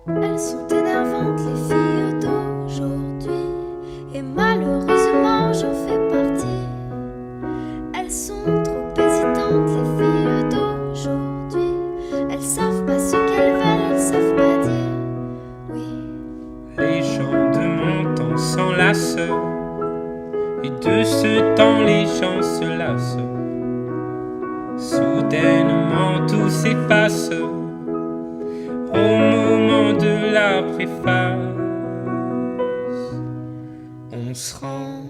Elles sont énervantes les filles d'aujourd'hui, et malheureusement j'en fais partie. Elles sont trop hésitantes les filles d'aujourd'hui, elles savent pas ce qu'elles veulent, elles savent pas dire oui. Les gens de mon temps s'enlacent, et de ce temps les gens se lassent. Soudainement tout s'efface au moment de la préface. On se rend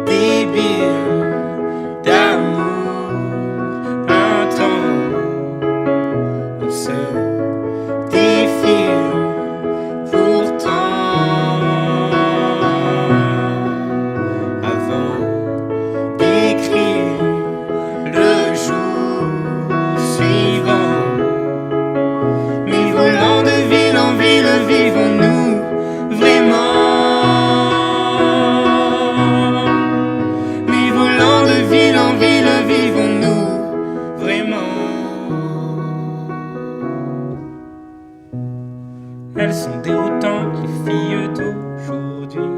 débile d'amour un temps. On se défile pourtant avant d'écrire le jour suivant. Mais volant de ville en ville, vivons-nous vraiment? Mais volant de ville en ville, vivons-nous vraiment? Elles sont déroutantes, les filles d'aujourd'hui.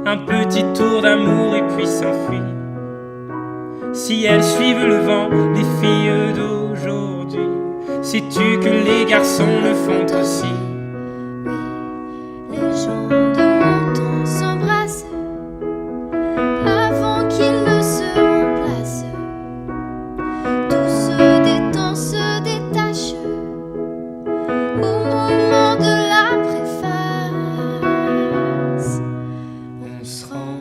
Un petit tour d'amour et puis s'enfuient. Si elles suivent le vent, les filles d'aujourd'hui, sais-tu que les garçons le font aussi? Oui, les gens de mon temps s'embrassent avant qu'ils ne se remplacent. Tout se détend, se détache au moment de la préface. On se rend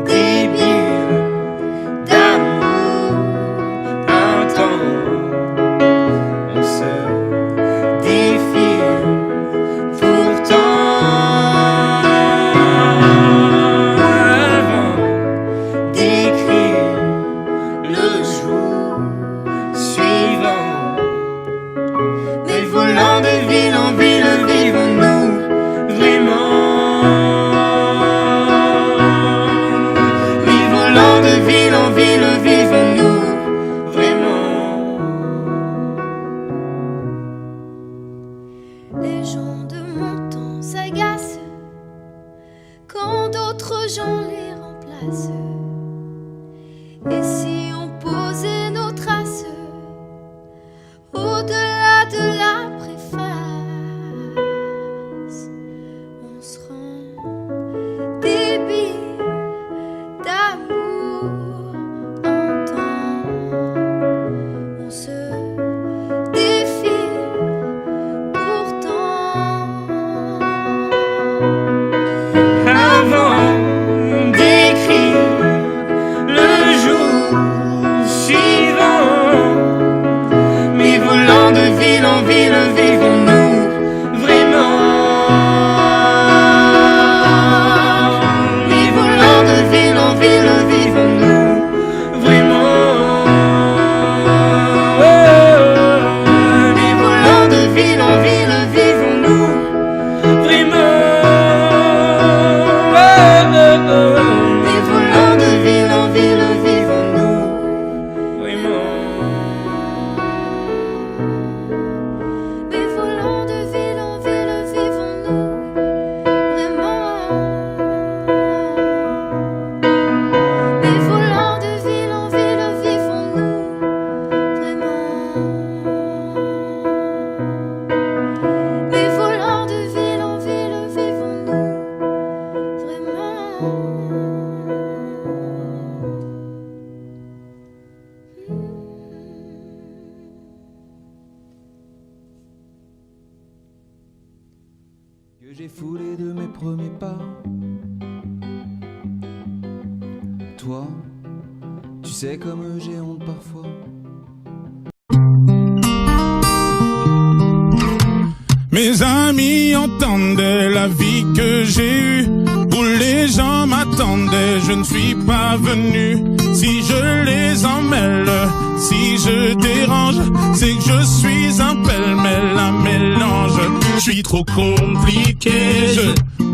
débile d'amour un temps. On se défile pourtant avant d'écrire le jour suivant. Mais volant de ville en ville, vivons-nous vraiment? Mais volant de ville en ville, vivons-nous vraiment? Les gens de mon temps s'agacent quand d'autres gens les remplacent. Et si on posait nos traces au-delà de la préface, on se rend débile d'amour en temps. On se défile pourtant Avant d'écrire le jour suivant. Mais volant de ville en ville, vivons-nous vraiment? Mais volant de ville en ville, vivons-nous vraiment? Mais volant de ville en ville, vivons-nous vraiment? Mais volant de ville en ville, vivons-nous vraiment? Mais volant de ville en ville, vivons-nous vraiment? Mais volant de ville en ville, vivons-nous vraiment? Mais volant de ville en ville, vivons-nous vraiment? Que j'ai foulé de mes premiers pas. Toi, tu sais comme j'ai honte parfois. Mes amis entendaient la vie que j'ai eue, où les gens m'attendaient, je ne suis pas venu. Si je les emmêle, si je dérange, c'est que je suis un pêle-mêle, un mélange. Je suis trop compliqué, je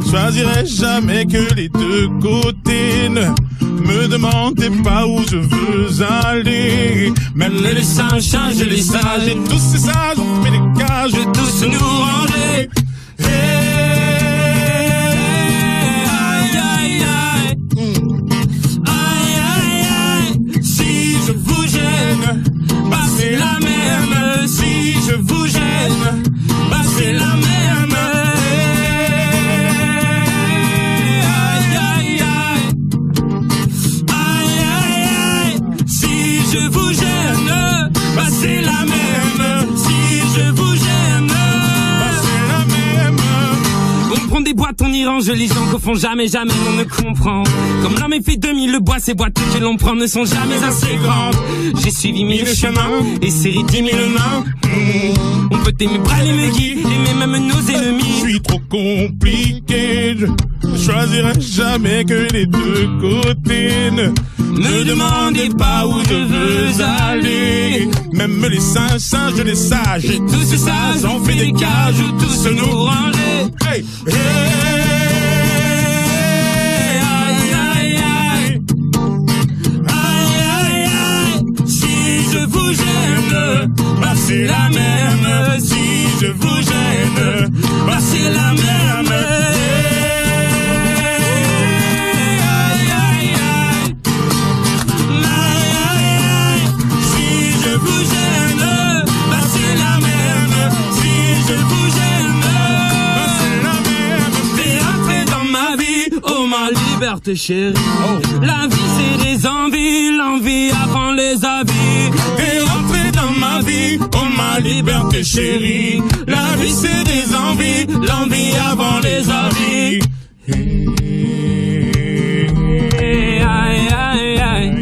choisirai jamais que les deux côtés. Ne me demandez pas où je veux aller. Même les singes changent les sages, et tous ces sages ont fait des cages, tous nous ranger. Si je vous gêne, bah c'est la même. Si je vous gêne, bah c'est la même. Si je vous gêne, bah c'est la même. Si je vous gêne, bah c'est la même. On prend des boîtes, on y range les gens qu'au fond jamais on ne comprend. Comme l'homme est fait 2000, le bois, ces boîtes que l'on prend ne sont jamais assez grandes. J'ai suivi 1000 chemins et serré 10 000 mains. On peut aimer bras les me guider, aimer même nos ennemis. Je suis trop compliqué, je choisirai jamais que les deux côtés. Ne me demandez pas où je veux aller. Même les singes, les sages, et tous ces sages ont fait des cages, tous nous ranger. Hey, hey. Vous gêne, bah c'est la même. Si je vous gêne, bah c'est la même. Si je vous gêne, bah c'est la même. Si je vous gêne, bah c'est la même. T'es entré dans ma vie, oh ma liberté chérie. La vie c'est des envies, l'envie avant les avis. T'es rentré dans ma vie, oh ma liberté chérie. La vie c'est des envies, l'envie avant les avis. Aïe, aïe, aïe.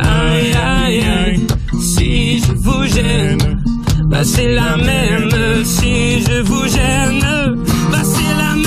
Aïe, aïe, aïe. Si je vous gêne, bah c'est la même. Si je vous gêne, bah c'est la même.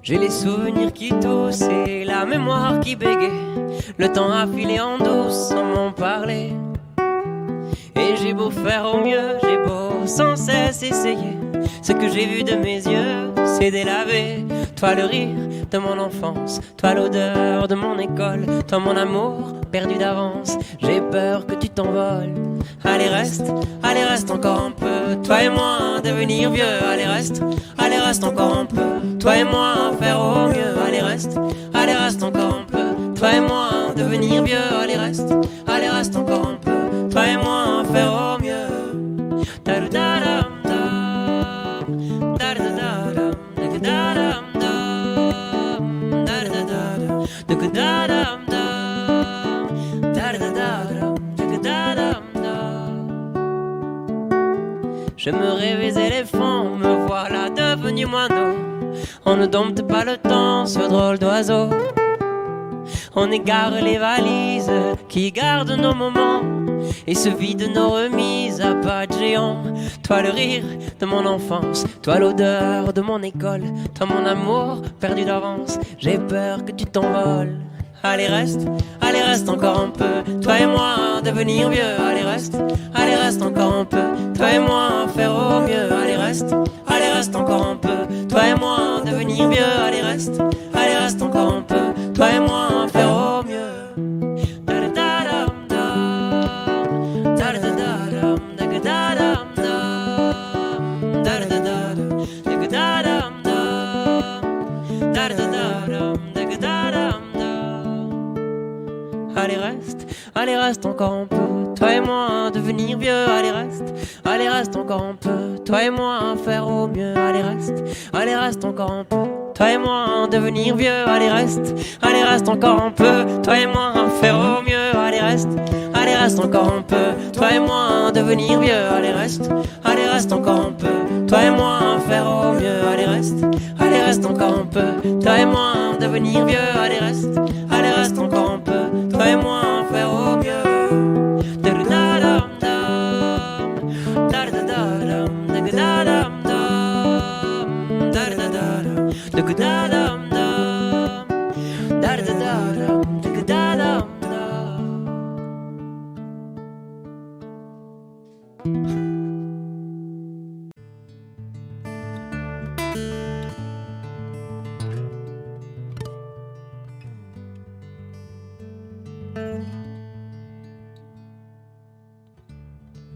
J'ai les souvenirs qui toussent et la mémoire qui bégaye. Le temps a filé en douce sans m'en parler. Et j'ai beau faire au mieux, j'ai beau sans cesse essayer. Ce que j'ai vu de mes yeux, c'est délavé. Toi le rire de mon enfance, toi l'odeur de mon école, toi mon amour perdu d'avance. J'ai peur que tu t'envoles. Allez reste encore un peu. Toi et moi devenir vieux. Allez reste encore un peu. Toi et moi faire au mieux. Allez reste encore un peu. Toi et moi devenir vieux. Allez reste encore un peu. Toi et moi faire au mieux. Je me rêvais éléphant, me voilà devenu moineau. On ne dompte pas le temps, ce drôle d'oiseau. On égare les valises qui gardent nos moments et se vident nos remises à pas de géant. Toi le rire de mon enfance, toi l'odeur de mon école, toi mon amour perdu d'avance. J'ai peur que tu t'envoles. Allez reste encore un peu. Toi et moi devenir vieux. Allez reste encore un peu. Toi et moi faire au mieux. Allez reste encore un peu. Toi et moi devenir vieux. Allez reste encore un peu. Toi et moi faire au mieux. Allez reste encore un peu, toi et moi, devenir vieux. Allez reste encore un peu, toi et moi, faire au mieux. Allez reste encore un peu, toi et moi, devenir vieux. Allez reste encore un peu, toi et moi, faire au mieux. Allez reste encore un peu, toi et moi, devenir vieux. Allez reste encore un peu, toi et moi, faire au mieux. Allez reste encore un peu, toi et moi, devenir vieux. Allez reste encore un peu, toi et moi, faire au mieux.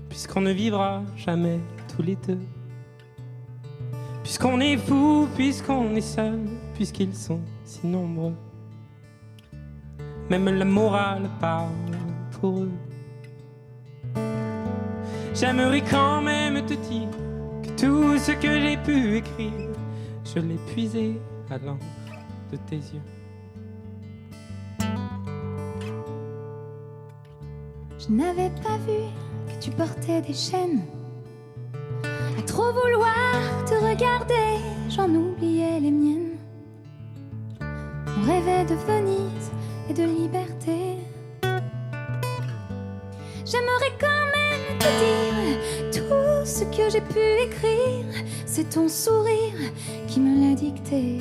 Puisqu'on ne vivra jamais tous les deux, puisqu'on est fou, puisqu'on est seul, puisqu'ils sont si nombreux, même la morale parle pour eux. J'aimerais quand même te dire que tout ce que j'ai pu écrire, je l'ai puisé à l'encre de tes yeux. Je n'avais pas vu que tu portais des chaînes. À trop vouloir te regarder, j'en oubliais les miennes. On rêvait de Venise et de liberté. J'aimerais quand même te dire tout ce que j'ai pu écrire. C'est ton sourire qui me l'a dicté.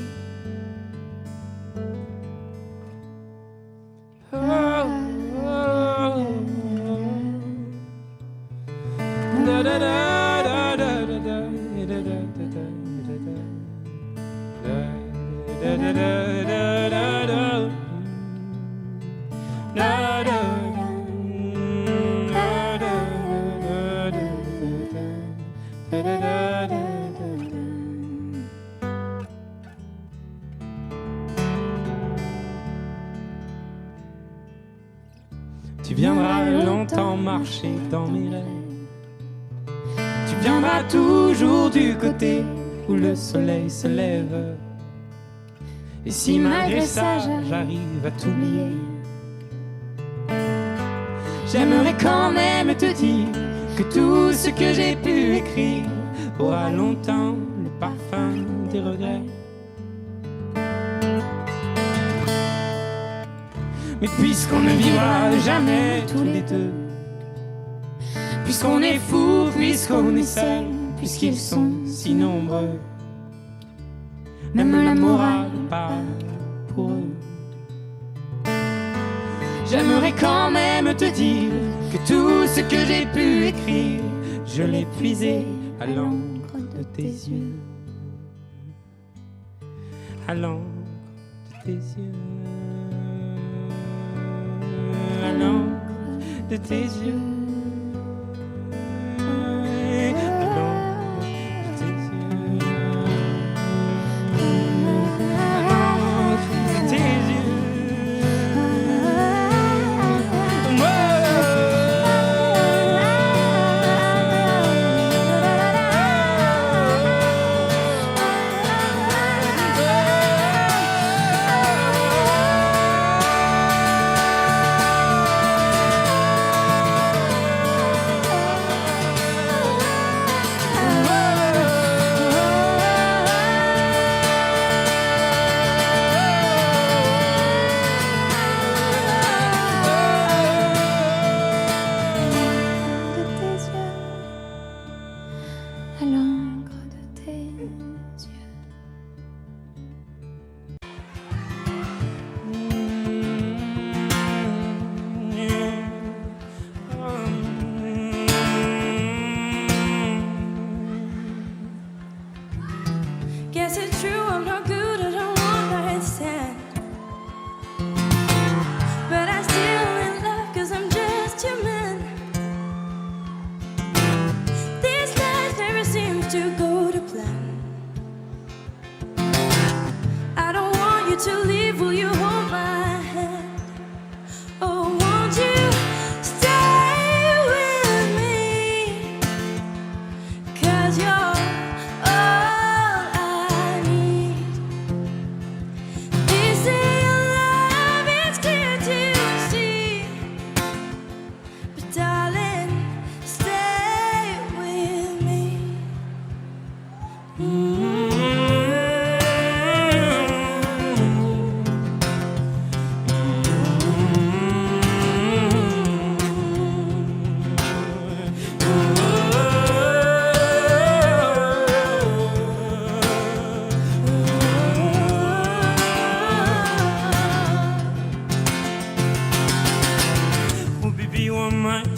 Tu viendras longtemps marcher dans mes rêves. Tu viendras toujours du côté où le soleil se lève. Et si malgré ça j'arrive à t'oublier, j'aimerais quand même te dire que tout ce que j'ai pu écrire aura longtemps le parfum des regrets. Mais puisqu'on ne vivra jamais tous les deux, puisqu'on est fou, puisqu'on est seul, puisqu'ils sont si nombreux, même la morale parle pour eux. J'aimerais quand même te dire que tout ce que j'ai pu écrire, je l'ai puisé à l'encre de tes yeux, à l'encre de tes yeux, à l'encre de tes yeux.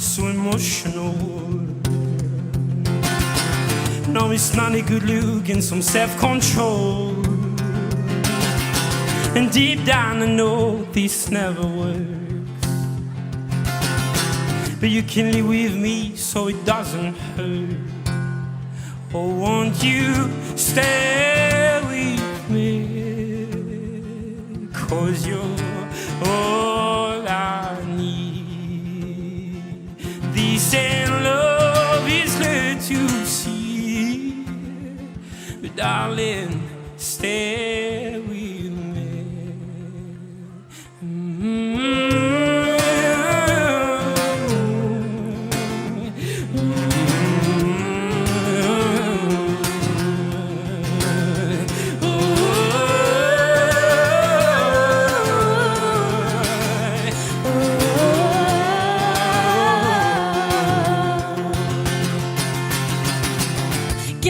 so emotional. No, it's not a good look and some self-control. And deep down I know this never works, but you can live with me so it doesn't hurt. Oh, won't you stay with me? 'Cause you're all I need. This ain't love, it's hard to see, but darling, stay with me.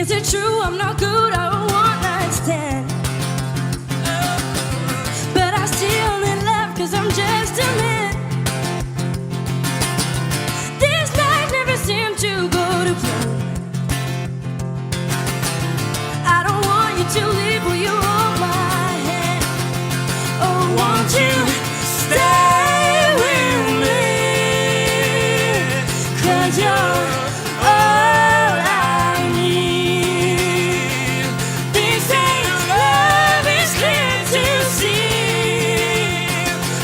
Is it true I'm not good at a one-night stand? But I still need love 'cause I'm just a man. This night never seemed to go to plan. I don't want you to leave, will you hold my hand? Oh, won't you stay with me? 'Cause you're all I need. This ain't love, it's clear to see,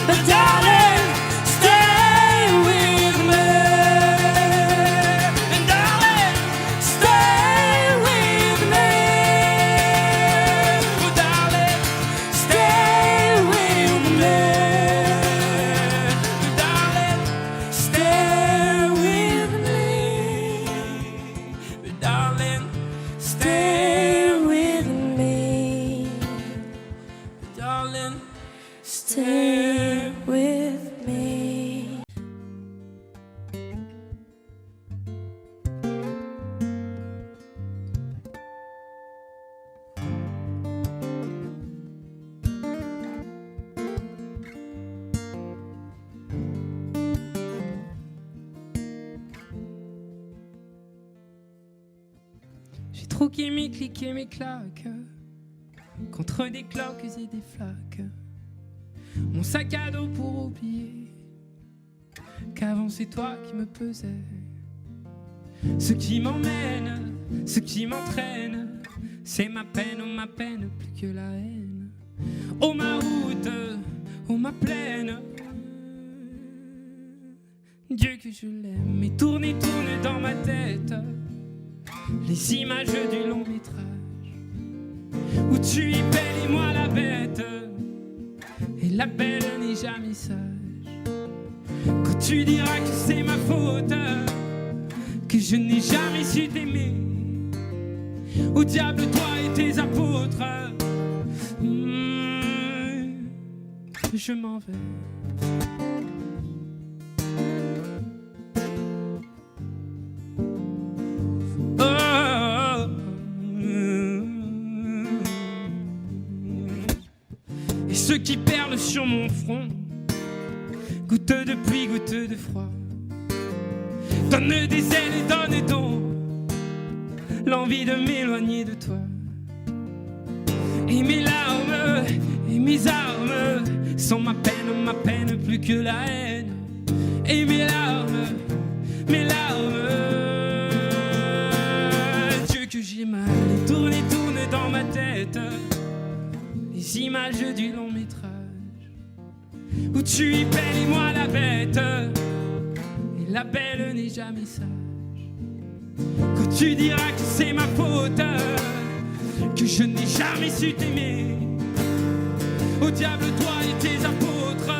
but darling, stay with me. And darling, stay with me. Oh, darling, stay with me. Darling, stay with me. Darling, stay with me. Darling, stay with me. J'ai troqué mes clics et mes claques contre des cloques et des flaques. Mon sac à dos pour oublier qu'avant c'est toi qui me pesais. Ce qui m'emmène, ce qui m'entraîne, c'est ma peine, oh ma peine, plus que la haine. Oh ma route, oh ma plaine, Dieu que je l'aime. Et tourne dans ma tête les images du long métrage où tu es belle et moi la bête, et la belle n'est jamais sage. Quand tu diras que c'est ma faute, que je n'ai jamais su t'aimer, au diable toi et tes apôtres, je m'en vais. Ceux qui perlent sur mon front, goutte de pluie, goutte de froid, donne des ailes et donne donc l'envie de m'éloigner de toi. Et mes larmes et mes armes sont ma peine plus que la haine. Et mes larmes, Dieu que j'ai mal. Et tourne dans ma tête les images du long métrage où tu es belle et moi la bête, et la belle n'est jamais sage. Quand tu diras que c'est ma faute, que je n'ai jamais su t'aimer, au diable toi et tes apôtres,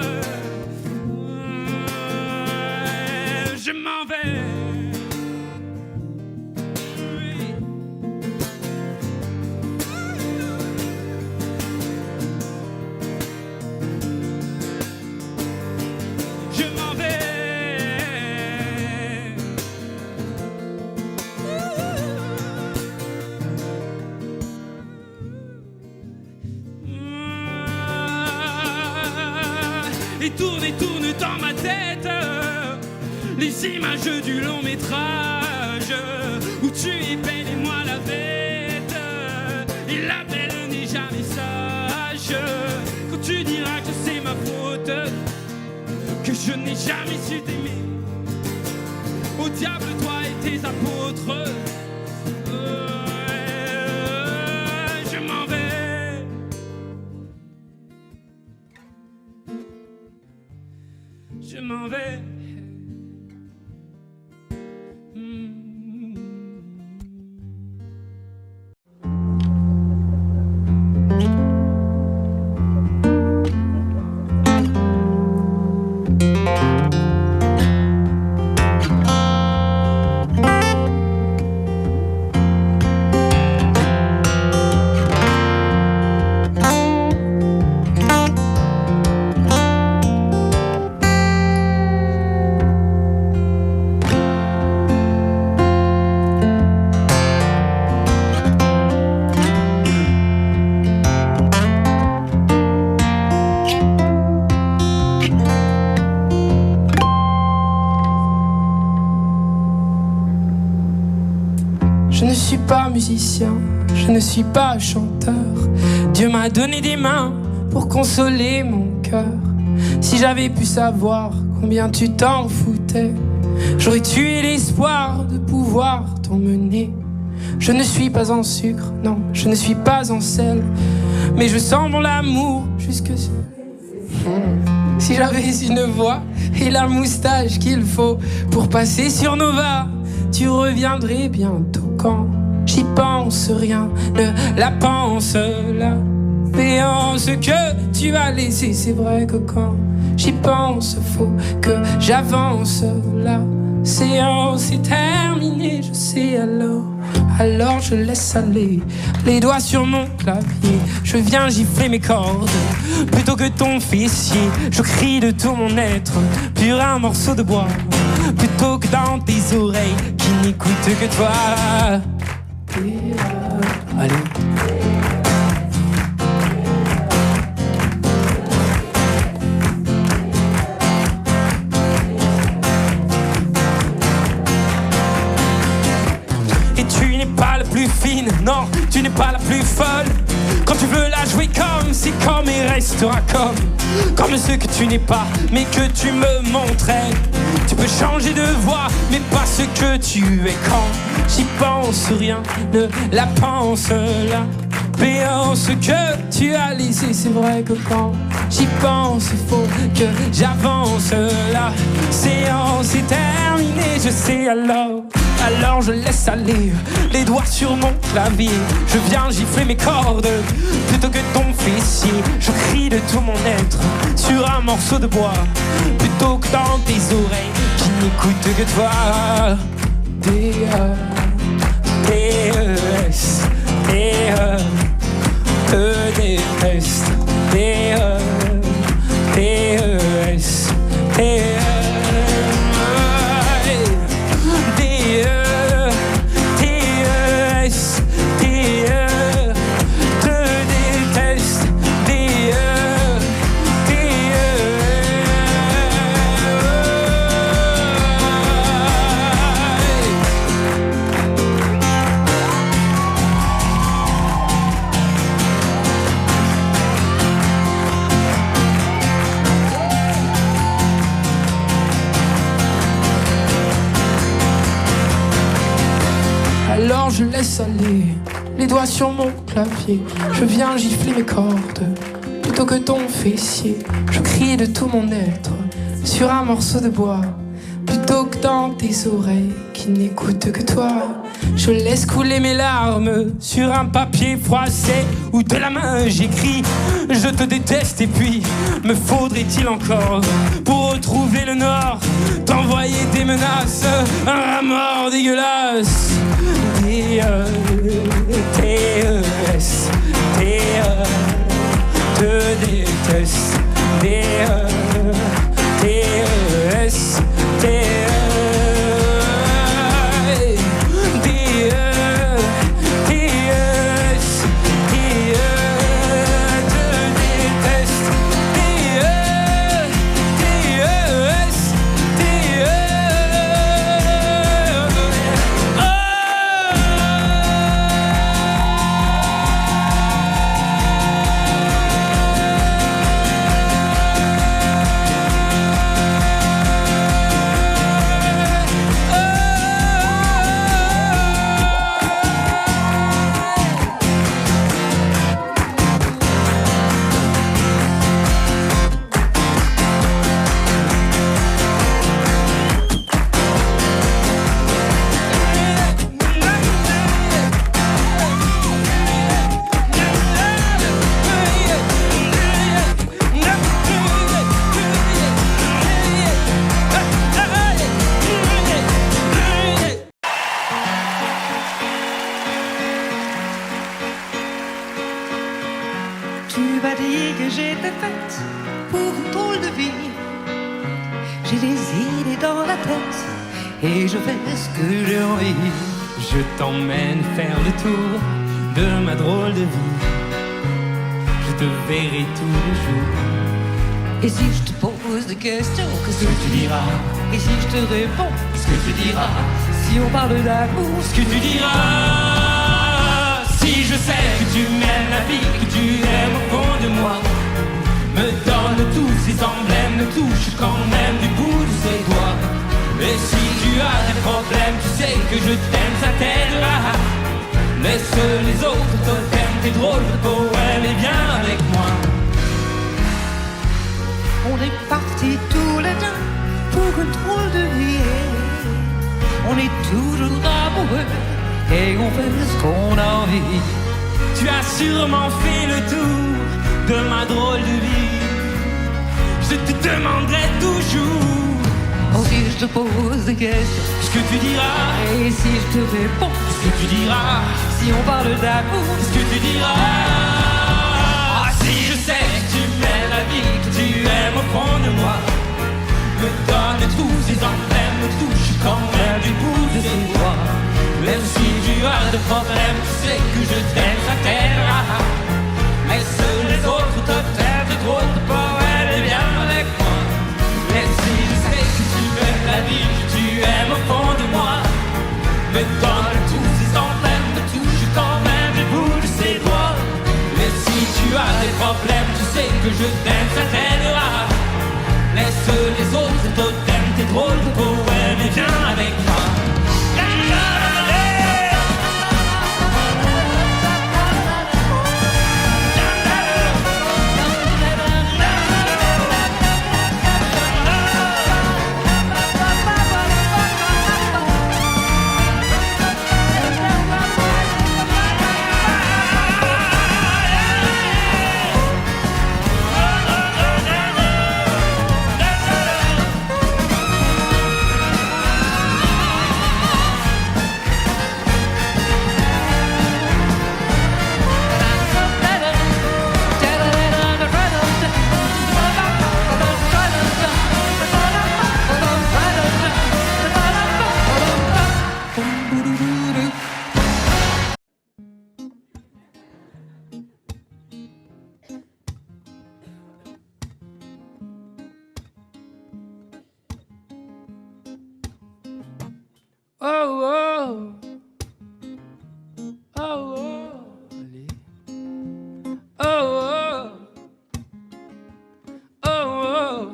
je m'en vais. Et tourne dans ma tête les images du long métrage où tu es belle et moi la bête. Et la belle n'est jamais sage. Quand tu diras que c'est ma faute, que je n'ai jamais su t'aimer. Au diable toi et tes apôtres. Je m'en vais. Je m'en vais. Je ne suis pas musicien, je ne suis pas chanteur. Dieu m'a donné des mains pour consoler mon cœur. Si j'avais pu savoir combien tu t'en foutais, j'aurais tué l'espoir de pouvoir t'emmener. Je ne suis pas en sucre, non, je ne suis pas en sel, mais je sens mon amour jusque sur... Si j'avais une voix et la moustache qu'il faut pour passer sur Nova, tu reviendrais bientôt. Quand j'y pense, rien ne la pense. La béance que tu as laissée, c'est vrai que quand j'y pense, faut que j'avance. La séance est terminée, je sais alors je laisse aller les doigts sur mon clavier. Je viens gifler mes cordes plutôt que ton fessier. Je crie de tout mon être, pur un morceau de bois, plutôt que dans tes oreilles qui n'écoutent que toi. Allez. Plus fine, non, tu n'es pas la plus folle. Quand tu veux la jouer comme, c'est comme et restera comme ce que tu n'es pas, mais que tu me montrais. Tu peux changer de voix, mais pas ce que tu es. Quand j'y pense, rien ne la pense. La béance que tu as laissée, c'est vrai que quand j'y pense, il faut que j'avance. La séance est terminée, je sais alors je laisse aller les doigts sur mon clavier. Je viens gifler mes cordes plutôt que ton fessier. Je crie de tout mon être sur un morceau de bois, plutôt que dans tes oreilles qui n'écoutent que toi. D-E-S, D-E, te déteste. D-E, D-E-S, D-E. Alors je laisse aller les doigts sur mon clavier. Je viens gifler mes cordes plutôt que ton fessier. Je crie de tout mon être sur un morceau de bois, plutôt que dans tes oreilles qui n'écoutent que toi. Je laisse couler mes larmes sur un papier froissé où de la main j'écris je te déteste. Et puis me faudrait-il encore pour retrouver le nord t'envoyer des menaces, un mort dégueulasse. D-E-T-E-S, D-E, te déteste. D-E, T-E-S, D-E. que j'étais faite pour une drôle de vie. J'ai des idées dans la tête et je fais ce que j'ai envie. Je t'emmène faire le tour de ma drôle de vie. Je te verrai tous les jours. Et si je te pose des questions, qu'est-ce que tu diras? Et si je te réponds, qu'est-ce que tu diras? Si on parle d'amour, Ce que tu diras. Si je sais que tu m'aimes la vie, que tu aimes au fond de moi, me donne tous ces emblèmes, me touche quand même du bout de ses doigts. Et si tu as des problèmes, tu sais que je t'aime, ça t'aidera. Laisse les autres totems, tes drôles de poèmes, et viens avec moi. on est partis tous les deux pour une drôle de vie. On est toujours amoureux et on fait ce qu'on a envie. Tu as sûrement fait le tour de ma drôle de vie. Je te demanderai toujours. Oh, si je te pose des questions, Ce que tu diras. et si je te réponds, Ce que tu diras. si on parle d'amour, Ce que tu diras. Ah, si je sais que tu m'aimes la vie, que tu aimes au fond de moi, me donne tous ces emblèmes, me touche quand même du bout de ses doigts. Même si tu as des problèmes, tu sais que je t'aime, ça t'aidera. Laisse les autres te faire de drôles de poèmes et viens avec moi. Même si je sais que tu aimes la vie, que tu aimes au fond de moi, me donne tous ces emblèmes, me touche quand même du bout de ses doigts. Mais si tu as des problèmes, tu sais que je t'aime, ça t'aidera. Laisse les autres totems, tes drôles de poèmes et viens avec moi. Oh oh, oh oh, allez. Oh oh, oh oh.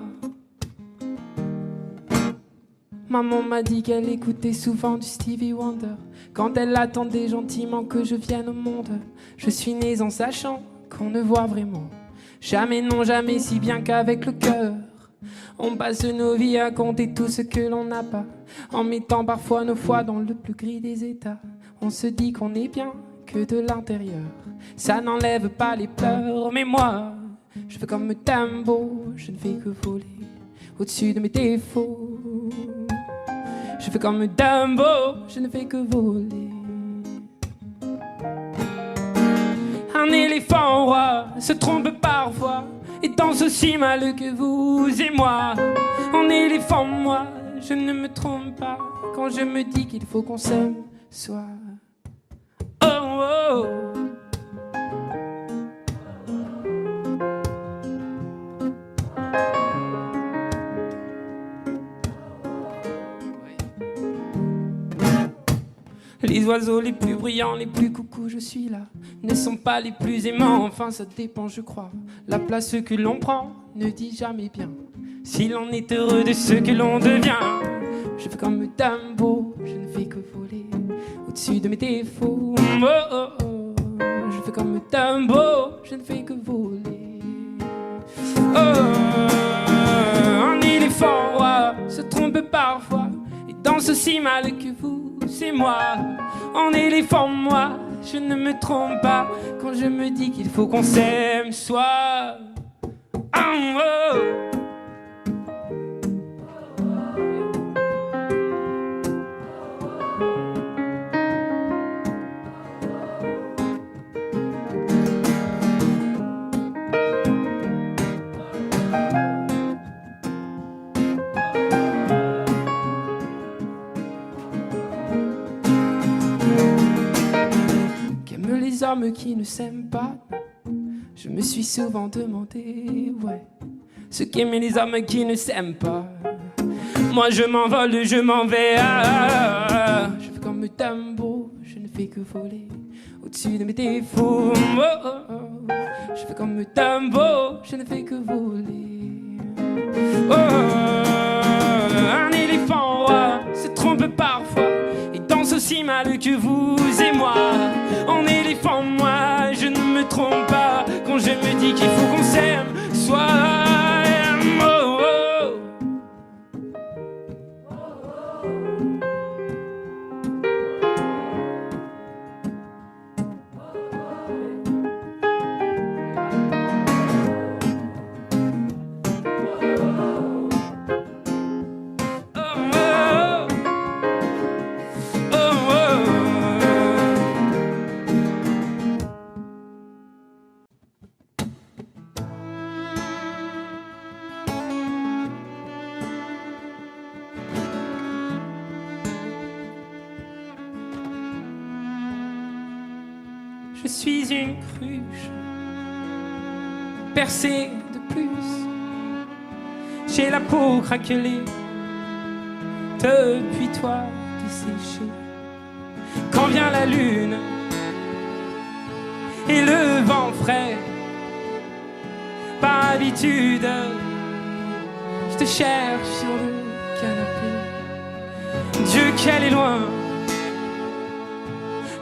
Maman m'a dit qu'elle écoutait souvent du Stevie Wonder quand elle attendait gentiment que je vienne au monde. Je suis née en sachant qu'on ne voit vraiment jamais, non jamais, si bien qu'avec le cœur. On passe nos vies à compter tout ce que l'on n'a pas, en mettant parfois nos foi dans le plus gris des états. On se dit qu'on est bien que de l'intérieur, ça n'enlève pas les pleurs. Mais moi, je fais comme Dumbo, je ne fais que voler au-dessus de mes défauts. Je fais comme Dumbo, je ne fais que voler. Un éléphant roi se trompe parfois et danse aussi mal que vous et moi. En éléphant, moi, je ne me trompe pas quand je me dis qu'il faut qu'on s'aime soi. Oh oh. Les oiseaux les plus brillants, les plus coucous, je suis là, ne sont pas les plus aimants, enfin ça dépend je crois. La place que l'on prend ne dit jamais bien si l'on est heureux de ce que l'on devient. Je fais comme Dumbo, je ne fais que voler au-dessus de mes défauts. Oh oh oh, je fais comme Dumbo, je ne fais que voler. Oh, un éléphant roi se trompe parfois et danse aussi mal que vous, c'est moi. En éléphant, moi, je ne me trompe pas quand je me dis qu'il faut qu'on s'aime soi. Oh, oh. hommes qui ne s'aiment pas. Je me suis souvent demandé, ouais, ce qu'aimaient les hommes qui ne s'aiment pas. Moi je m'envole, je m'en vais. Je fais comme Dumbo, je ne fais que voler au-dessus de mes défauts. Oh, oh, oh. Je fais comme Dumbo, je ne fais que voler. Oh, un éléphant roi se trompe parfois et danse aussi mal que vous et moi. En éléphant, moi, je ne me trompe pas quand je me dis qu'il faut qu'on s'aime. Soit je suis une cruche percée de plus. J'ai la peau craquelée depuis toi desséchée. Quand vient la lune et le vent frais, par habitude, je te cherche sur le canapé. Dieu qu'elle est loin,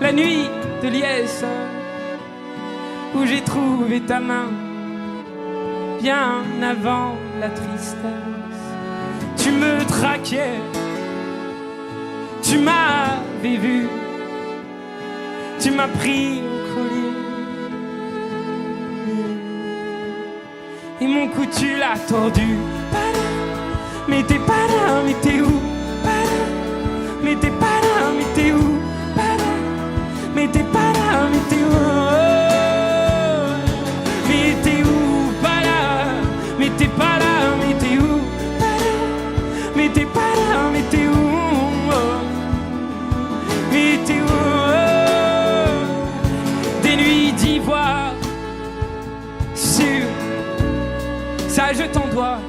la nuit de liesse, où j'ai trouvé ta main bien avant la tristesse. Tu me traquais, tu m'avais vu, tu m'as pris au collier et mon cou tu l'as tordu. Mais t'es pas là, mais t'es où? Mais t'es pas là, mais t'es où? Mais t'es pas là, mais t'es où? Mais t'es où? Pas là. Mais t'es pas là, mais t'es où? Mais t'es pas là, mais t'es où? Mais t'es où? Des nuits d'ivoire sur ça je t'en dois.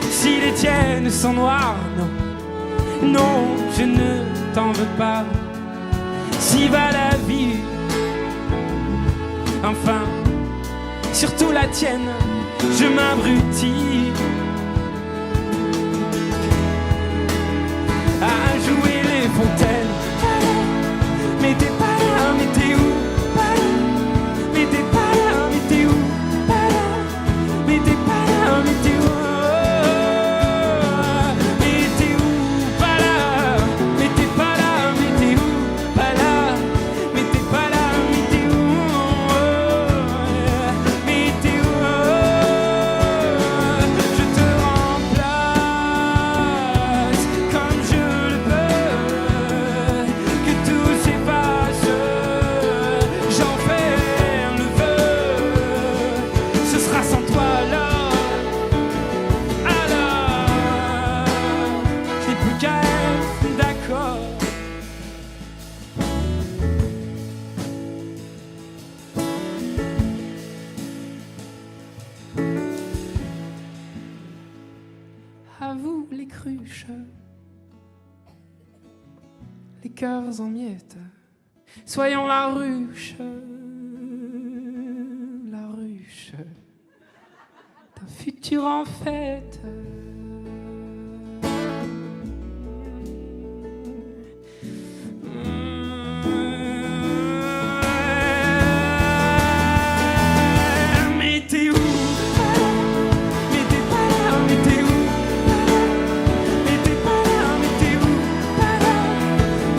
Si les tiennes sont noires, non, non, je ne t'en veux pas. Si va la vie, enfin, surtout la tienne, je m'abrutis à jouer les fontaines. Mais t'es pas là, mais t'es où? Mais t'es pas là, mais t'es où? Mais t'es pas là, mais t'es où? Mais t'es où? Pas là. Mais t'es pas là, mais t'es où? Pas là. Mais t'es pas là, mais t'es où? Mais t'es où? Je te remplace comme je le peux. Que tout s'efface, j'en fais le vœu. Ce sera sans toi alors, je n'ai plus qu'à être d'accord. À vous les cruches, les cœurs en miettes, soyons la ruche d'un futur en fête. Mais t'es où? Mais t'es pas là, mais t'es où? Mais t'es pas là, mais t'es où?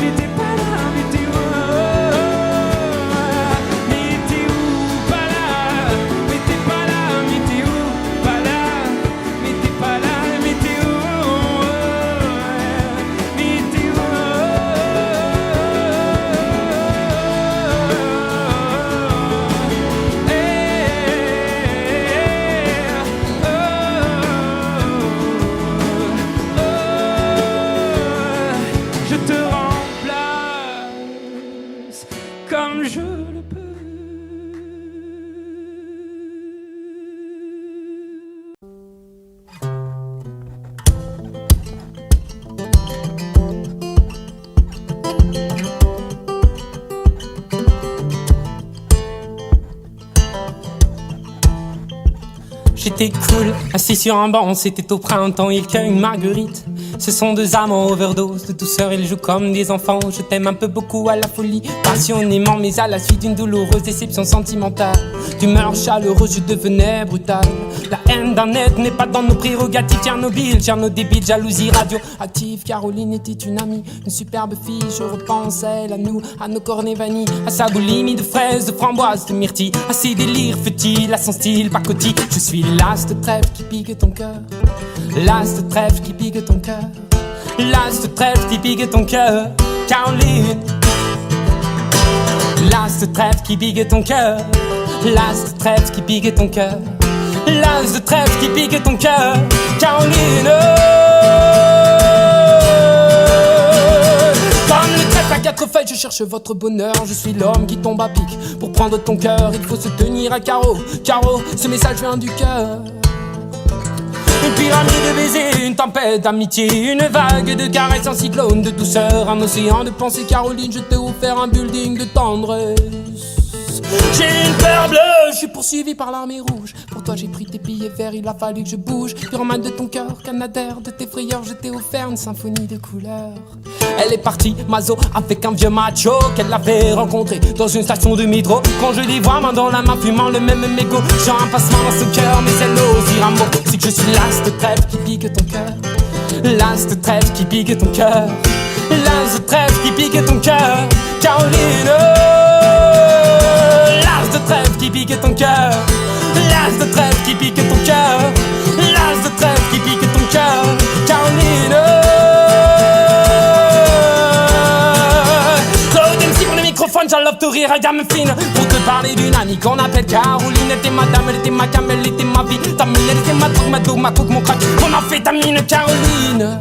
Mais t'es pas là, mais t'es où? Mais t'es où? Pas là. Mais t'es pas là, mais t'es où? Pas là. Mais t'es pas là, mais t'es où? Mais t'es où? Je te remplace comme je le peux. J'étais cool, assis sur un banc, c'était au printemps, il cueille une marguerite. Ce sont deux amants overdose de douceur, ils jouent comme des enfants. Je t'aime un peu beaucoup à la folie, passionnément, mais à la suite d'une douloureuse déception sentimentale. D'humeur chaleureuse, je devenais brutal. La haine d'un être n'est pas dans nos prérogatives. Tchernobyl, débile, jalousie radioactive. Caroline était une amie, une superbe fille. Je repense à elle, à nous, à nos cornets vanille, à sa boulimie de fraises, de framboises, de myrtilles, à ses délires futiles, à son style pacotille. Je suis l'as de trèfle qui pique ton cœur, l'as de trèfle qui pique ton cœur, l'as de trèfle qui pique ton cœur, Caroline. L'as de trèfle qui pique ton cœur, l'as de trèfle qui pique ton cœur, l'as de trèfle qui pique ton cœur, Caroline. Comme le trèfle à quatre feuilles, je cherche votre bonheur. Je suis l'homme qui tombe à pic. Pour prendre ton cœur, il faut se tenir à carreau. Carreau, ce message vient du cœur. Une pyramide de baisers, une tempête d'amitié, une vague de caresses, un cyclone de douceur, un océan de pensée. Caroline, je t'ai offert un building de tendresse. J'ai une peur bleue, je suis poursuivi par l'armée rouge. Pour toi j'ai pris tes billets verts, il a fallu que je bouge. Pyromane de ton cœur, canadair de tes frayeurs, je t'ai offert une symphonie de couleurs. Elle est partie, Mazo, avec un vieux macho qu'elle avait rencontré dans une station de métro. Quand je les vois main dans la main, fumant le même mégot, j'ai un passement dans ce cœur, mais elle n'ose dire un mot. C'est que je suis l'as de trèfle qui pique ton cœur, l'as de trèfle qui pique ton cœur, l'as de trèfle qui pique ton cœur, Caroline. L'as de trèfle qui pique ton cœur, l'as de trèfle qui pique ton cœur, l'as de trèfle qui pique ton cœur, Caroline. Claude MC pour le microphone, j'allove tout rire à gamme fine. Pour te parler d'une amie qu'on appelle Caroline. Elle était ma dame, elle était ma cam, elle était ma vie. Ta mine, elle était ma drogue, ma dope, ma coke, mon crack. Mon amphétamine, Caroline.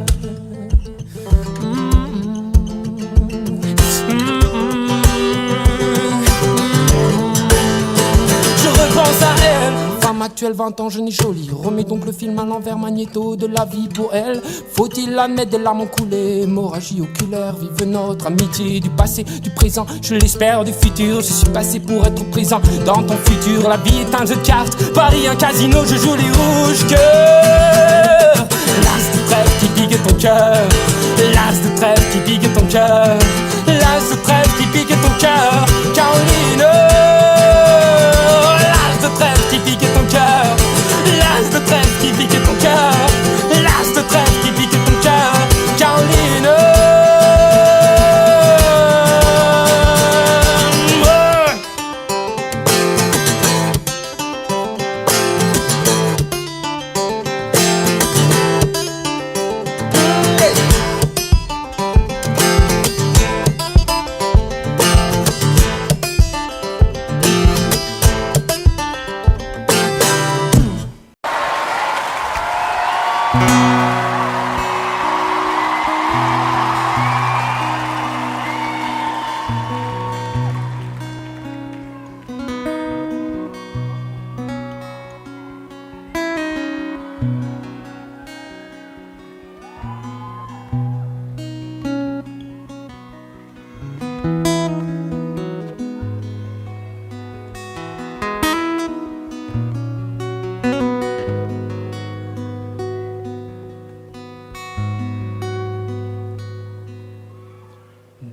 Pense à elle, femme actuelle, 20 ans, jeune et jolie. Remets donc le film à l'envers, magnéto de la vie pour elle. Faut-il admettre des larmes ont coulé, hémorragie oculaire. Vive notre amitié du passé, du présent, je l'espère du futur. Je suis passé pour être présent dans ton futur. La vie est un jeu de cartes, Paris un casino, je joue les rouges cœurs. L'as de trèfle qui pique ton cœur, l'as de trèfle qui pique ton cœur, l'as de trèfle qui pique ton cœur, Caroline. L'as de trèfle qui pique ton cœur, l'as de trèfle qui pique ton cœur, l'as de trèfle qui pique ton cœur, Caroline.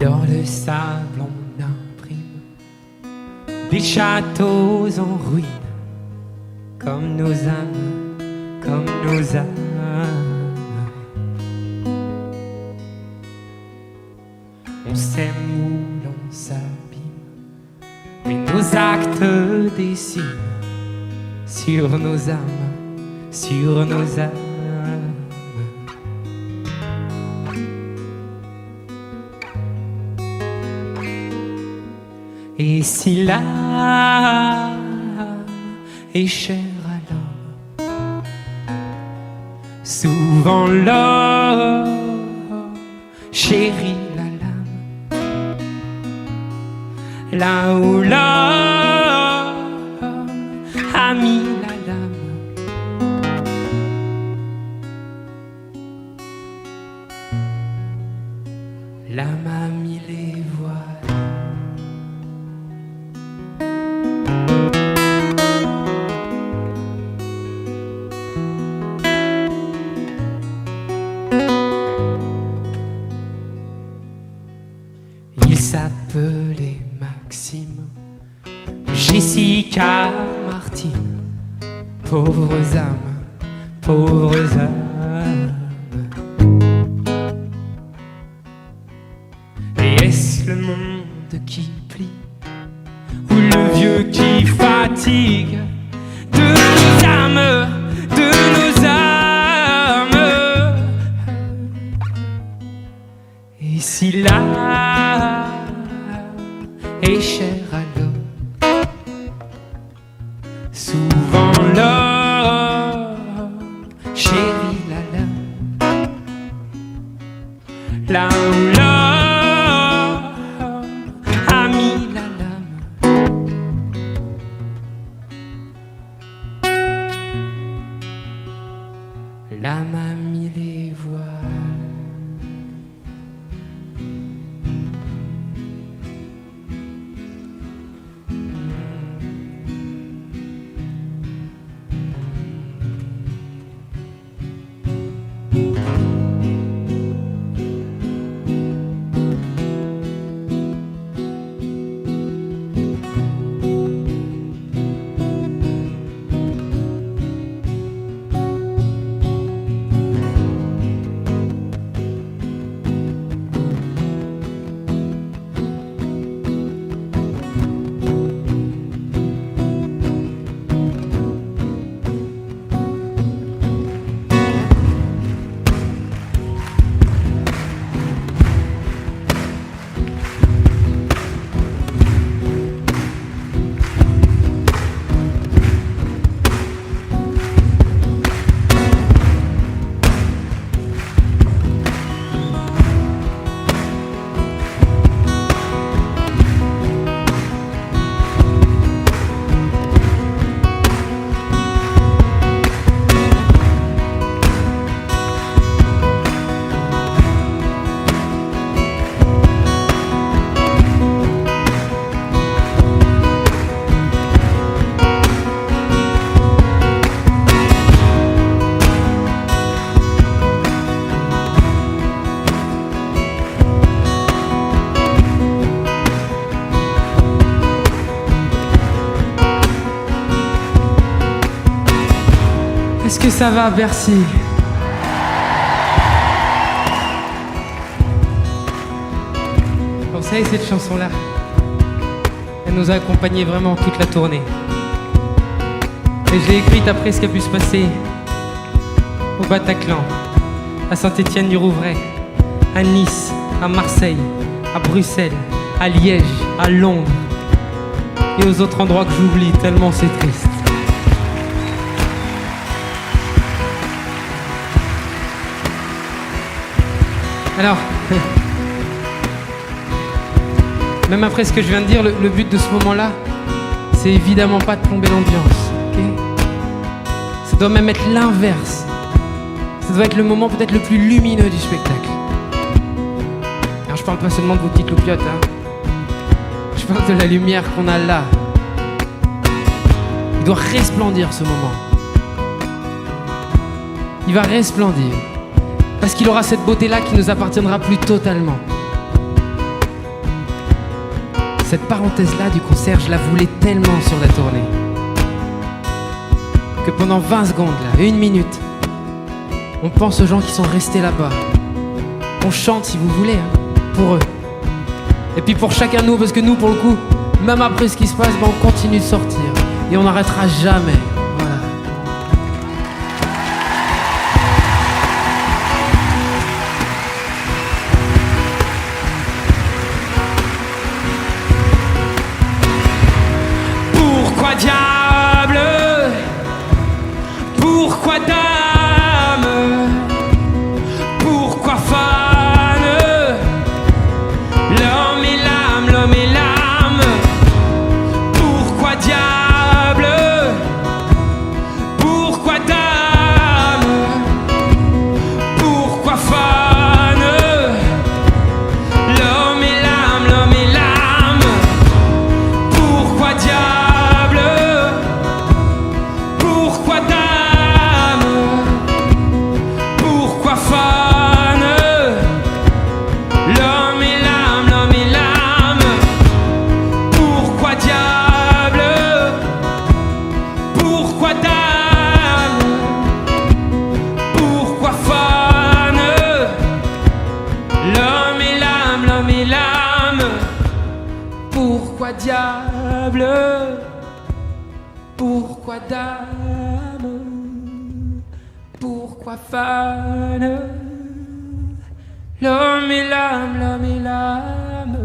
Dans le sable on imprime des châteaux en ruine, comme nos âmes, comme nos âmes. On s'aime ou l'on s'abîme, mais nos actes dessinent sur nos âmes, sur nos âmes. Et si l'âme est chère à l'homme, souvent l'homme chérit la lame. Là où l'homme a mis la lame, l'âme a mis les voiles. Il s'appelait Maxime, Jessica, Martine. Pauvres âmes, pauvres âmes. Et est-ce le monde qui plie ou le vieux qui fatigue de nos âmes, de nos âmes? Et si l'âme est chère à l'homme, souvent l'homme chérit la lame. Là où l'homme a mis la lame, l'âme a mis les voiles. Est-ce que ça va, Bercy? Vous savez, cette chanson-là, elle nous a accompagnés vraiment toute la tournée. Et je l'ai écrite après ce qui a pu se passer au Bataclan, à Saint-Étienne-du-Rouvray, à Nice, à Marseille, à Bruxelles, à Liège, à Londres et aux autres endroits que j'oublie tellement c'est triste. Alors, même après ce que je viens de dire, le but de ce moment-là, c'est évidemment pas de plomber l'ambiance, ok? Ça doit même être l'inverse. Ça doit être le moment peut-être le plus lumineux du spectacle. Alors je parle pas seulement de vos petites loupiottes, hein. Je parle de la lumière qu'on a là. Il doit resplendir ce moment. Il va resplendir. Parce qu'il aura cette beauté-là qui nous appartiendra plus totalement. Cette parenthèse-là du concert, je la voulais tellement sur la tournée que pendant 20 secondes, là, 1 minute, on pense aux gens qui sont restés là-bas. On chante, si vous voulez, hein, pour eux. Et puis pour chacun de nous, parce que nous, pour le coup, même après ce qui se passe, ben, on continue de sortir. Et on n'arrêtera jamais. Voilà. Pourquoi diable? Pourquoi dame? Pourquoi fan? L'homme et l'âme, l'homme et l'âme. Pourquoi diable? Pourquoi diable? Pourquoi dame? Pourquoi fan? L'homme et l'âme, l'homme et l'âme.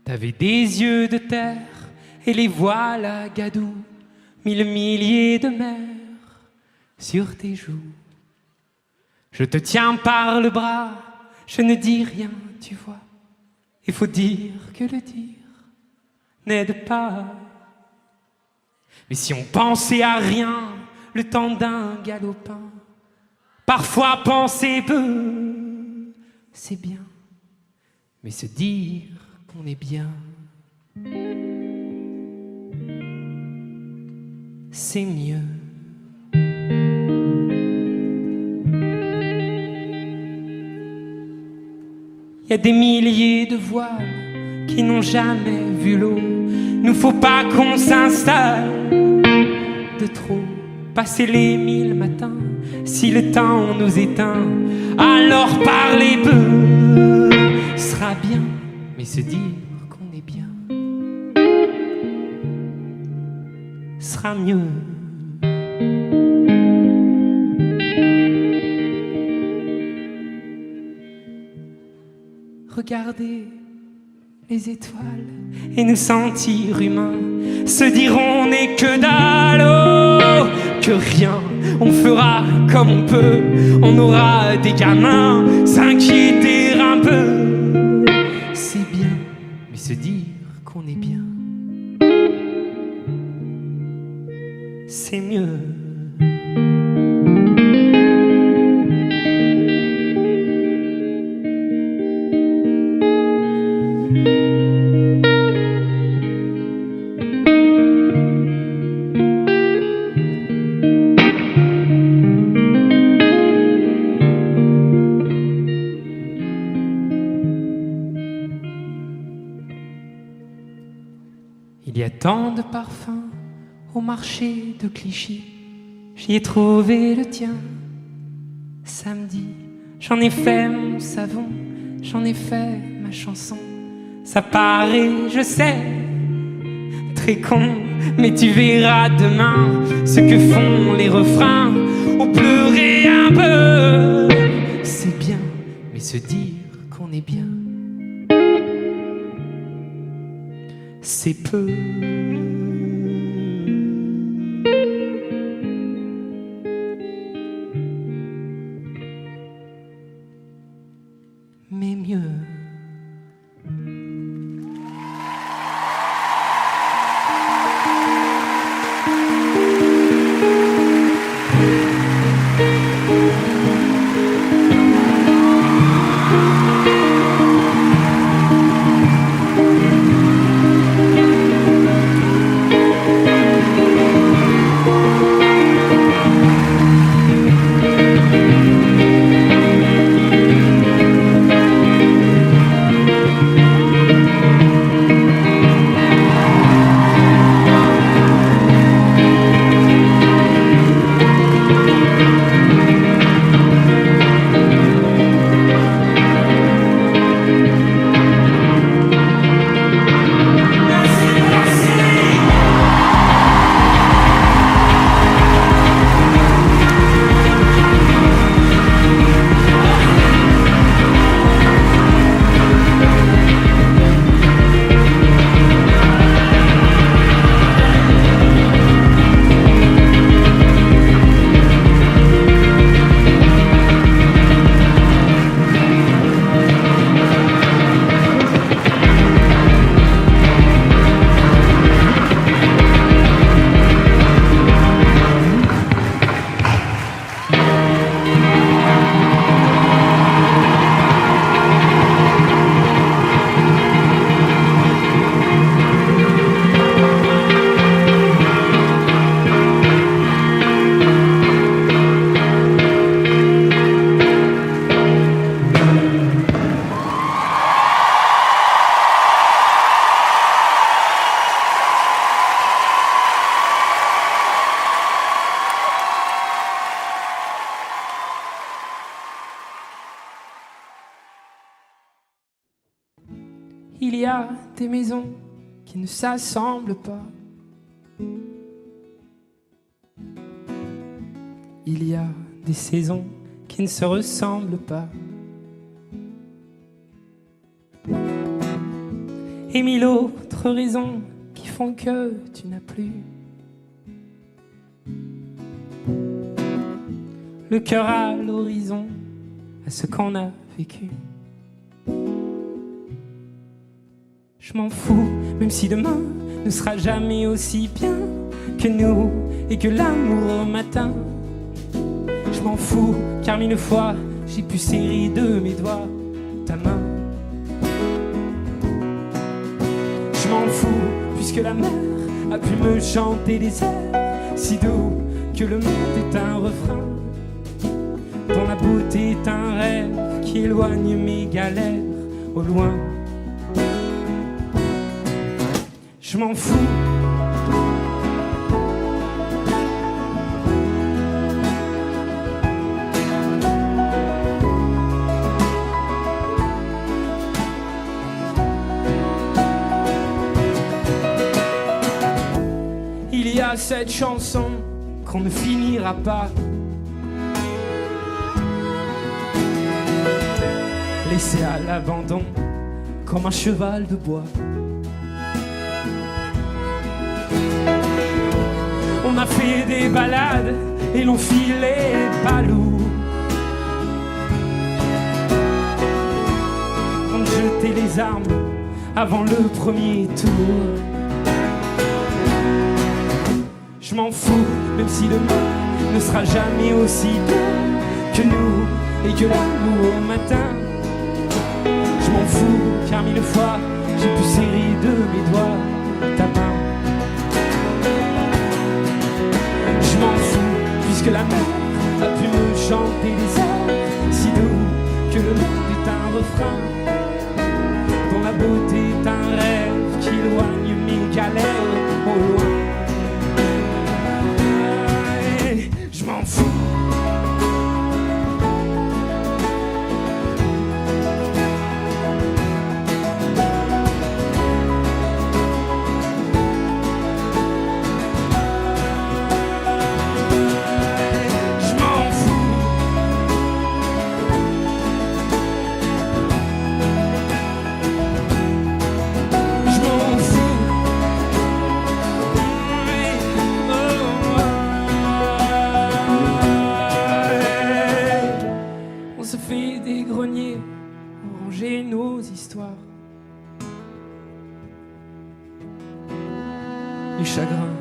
T'avais des yeux de terre et les voilà gadou, mille milliers de mers sur tes joues. Je te tiens par le bras, je ne dis rien, tu vois. Il faut dire que le dire n'aide pas. Mais si on pensait à rien, le temps d'un galopin, parfois penser peu, c'est bien. Mais se dire qu'on est bien, c'est mieux. Il y a des milliers de voiles qui n'ont jamais vu l'eau. Nous faut pas qu'on s'installe de trop. Passer les 1000 matins, si le temps nous éteint, alors parler peu sera bien. Mais se dire qu'on est bien sera mieux. Regarder les étoiles et nous sentir humains, se dire on n'est que dalle, oh, que rien, on fera comme on peut, on aura des gamins, s'inquiéter un peu, c'est bien, mais se dire qu'on est bien, c'est mieux. Il y a tant de parfums au marché de Clichy, j'y ai trouvé le tien. Samedi, j'en ai fait mon savon, j'en ai fait ma chanson. Ça paraît, je sais, très con, mais tu verras demain ce que font les refrains. On pleurait un peu, c'est bien, mais se dire qu'on est bien, c'est peu. Mais mieux. a des maisons qui ne s'assemblent pas. Il y a des saisons qui ne se ressemblent pas. Et mille autres raisons qui font que tu n'as plus le cœur à l'horizon, à ce qu'on a vécu. Je m'en fous, même si demain ne sera jamais aussi bien que nous et que l'amour au matin. Je m'en fous, car mille fois j'ai pu serrer de mes doigts ta main. Je m'en fous, puisque la mer a pu me chanter des airs si doux que le monde est un refrain, dont la beauté est un rêve qui éloigne mes galères au loin. Je m'en fous. Il y a cette chanson qu'on ne finira pas, laissée à l'abandon comme un cheval de bois. On a fait des balades et l'on filait pas lourd. On jetait les armes avant le premier tour. Je m'en fous, même si demain ne sera jamais aussi bien que nous et que l'amour au matin. Je m'en fous, car mille fois j'ai pu serrer de mes doigts ta main. Je m'en fous, puisque la mer a pu me chanter des airs si doux que le monde est un refrain, dont la beauté est un rêve qui éloigne mes galères au loin. Je m'en fous. Nos histoires, les chagrins,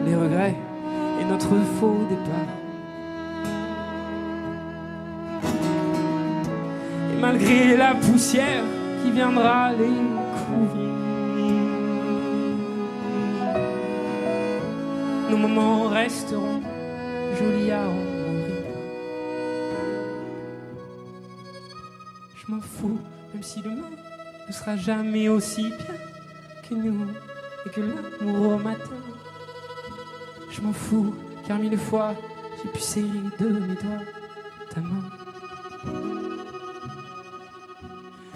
les regrets et notre faux départ. Et malgré la poussière qui viendra les couvrir, nos moments resteront jolis à en mourir. Je m'en fous, même si demain ne sera jamais aussi bien que nous et que l'amour au matin. Je m'en fous, car mille fois j'ai pu serrer de mes doigts ta main.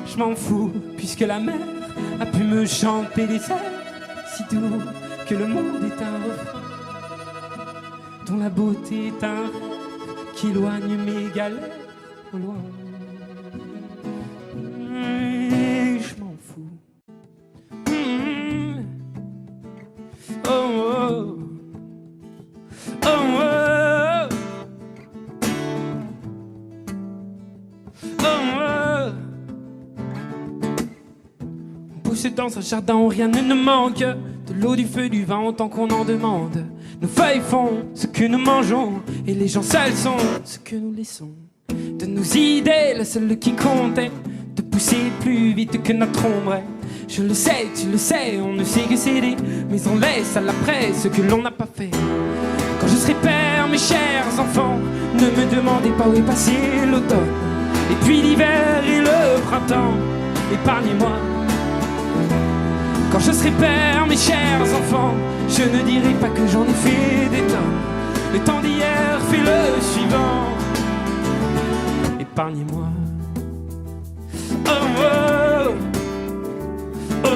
Je m'en fous, puisque la mer a pu me chanter des airs si doux que le monde est un refrain, dont la beauté est un rêve qui éloigne mes galères au loin. Dans un jardin où rien ne nous manque, de l'eau, du feu, du vent, tant qu'on en demande. Nos feuilles font ce que nous mangeons, et les gens seuls sont ce que nous laissons. De nos idées, la seule qui compte est de pousser plus vite que notre ombre. Je le sais, tu le sais, on ne sait que céder, mais on laisse à l'après ce que l'on n'a pas fait. Quand je serai père, mes chers enfants, ne me demandez pas où est passé l'automne, et puis l'hiver et le printemps, épargnez-moi. Quand je serai père, mes chers enfants, je ne dirai pas que j'en ai fait des tonnes. Le temps d'hier fait le suivant. Épargnez-moi. Oh, oh, oh,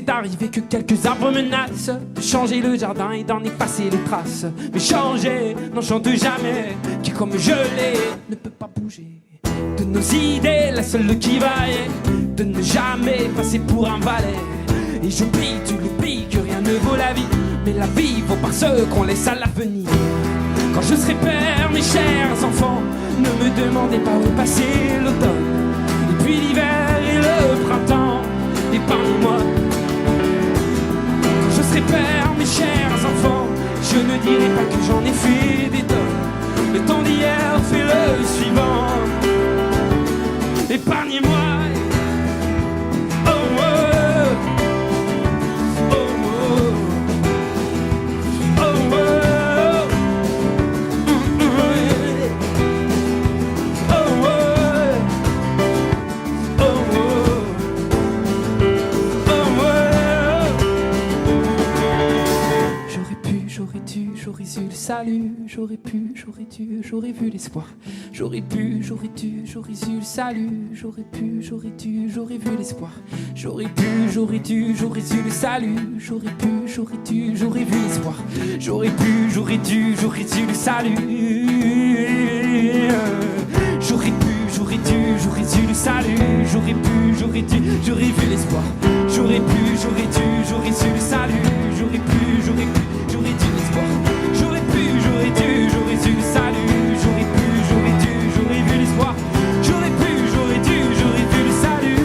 m'est arrivé que quelques arbres menacent de changer le jardin et d'en effacer les traces. Mais changer n'en chante jamais, qui comme je l'ai ne peut pas bouger. De nos idées, la seule qui vaille, de ne jamais passer pour un valet. Et j'oublie, tu l'oublies, que rien ne vaut la vie, mais la vie vaut par ceux qu'on laisse à l'avenir. Quand je serai père, mes chers enfants, ne me demandez pas où passer l'automne, et puis l'hiver et le printemps, épargnez-moi. Quand je serai père, mes chers enfants, je ne dirai pas que j'en ai fait des tonnes. Le temps d'hier fait le suivant, épargnez-moi. Oh, oh, oh, oh, oh, oh, oh. J'aurais eu le salut, j'aurais pu, j'aurais dû, j'aurais vu l'espoir. J'aurais pu, j'aurais dû, j'aurais eu le salut, j'aurais pu, j'aurais dû, j'aurais vu l'espoir. J'aurais pu, j'aurais dû, j'aurais eu le salut, j'aurais pu, j'aurais dû, j'aurais vu l'espoir. J'aurais pu, j'aurais dû, j'aurais eu le salut. J'aurais pu, j'aurais dû, j'aurais eu le salut, j'aurais pu, j'aurais dû, j'aurais vu l'espoir. J'aurais pu, j'aurais dû, j'aurais eu le salut, j'aurais pu, j'aurais dû, l'espoir. J'aurais pu, j'aurais dû, j'aurais eu le salut. J'aurais pu, j'aurais dû, j'aurais vu l'espoir. J'aurais pu, j'aurais dû, j'aurais vu le salut.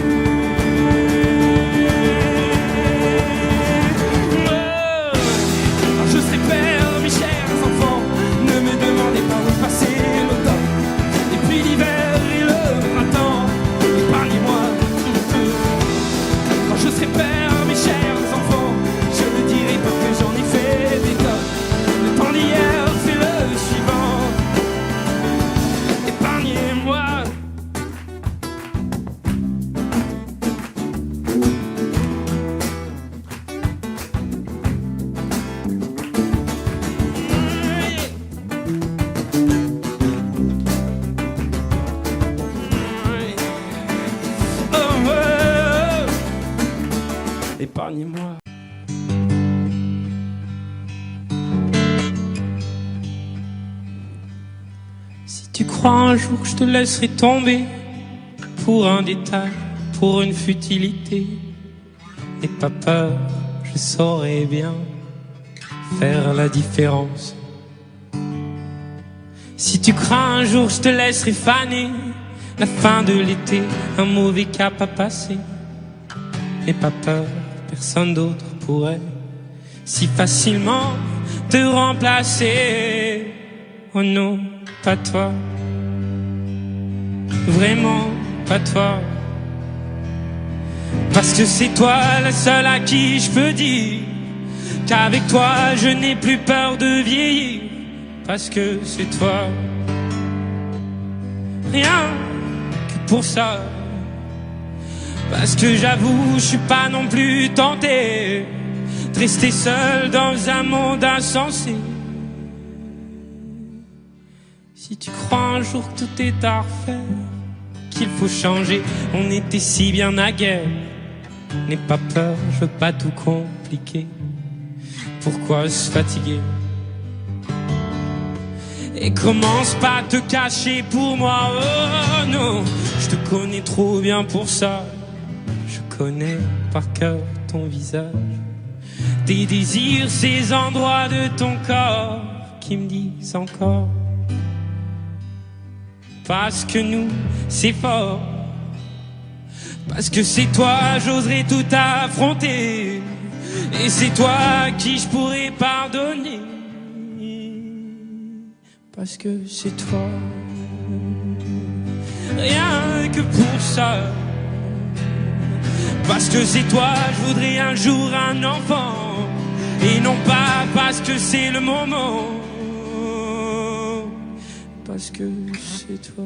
Oh, je serai père, mes chers enfants, ne me demandez pas où passer l'automne, et puis l'hiver et le printemps, épargnez-moi. Quand je serai père, mes chers enfants, je ne dirai pas que j'en ai fait des tonnes. Le temps d'hier fait le suivant, épargnez-moi. Oh, oh, oh. Épargnez-moi. Si tu crois un jour que je te laisserai tomber pour un détail, pour une futilité, n'aie pas peur, je saurai bien faire la différence. Si tu crains un jour je te laisserai faner, la fin de l'été, un mauvais cap à passer, n'aie pas peur, personne d'autre pourrait si facilement te remplacer. Oh non, pas toi, vraiment pas toi, parce que c'est toi la seule à qui je peux dire qu'avec toi je n'ai plus peur de vieillir, parce que c'est toi, rien que pour ça, parce que j'avoue je suis pas non plus tenté de rester seul dans un monde insensé. Si tu crois un jour que tout est à refaire, qu'il faut changer, on était si bien naguère, n'aie pas peur, je veux pas tout compliquer. Pourquoi se fatiguer? Et commence pas à te cacher pour moi, oh non, je te connais trop bien pour ça. Je connais par cœur ton visage, tes désirs, ces endroits de ton corps qui me disent encore, parce que nous, c'est fort, parce que c'est toi, j'oserais tout affronter, et c'est toi à qui je pourrais pardonner, parce que c'est toi, rien que pour ça, parce que c'est toi, je voudrais un jour un enfant, et non pas parce que c'est le moment, parce que c'est toi.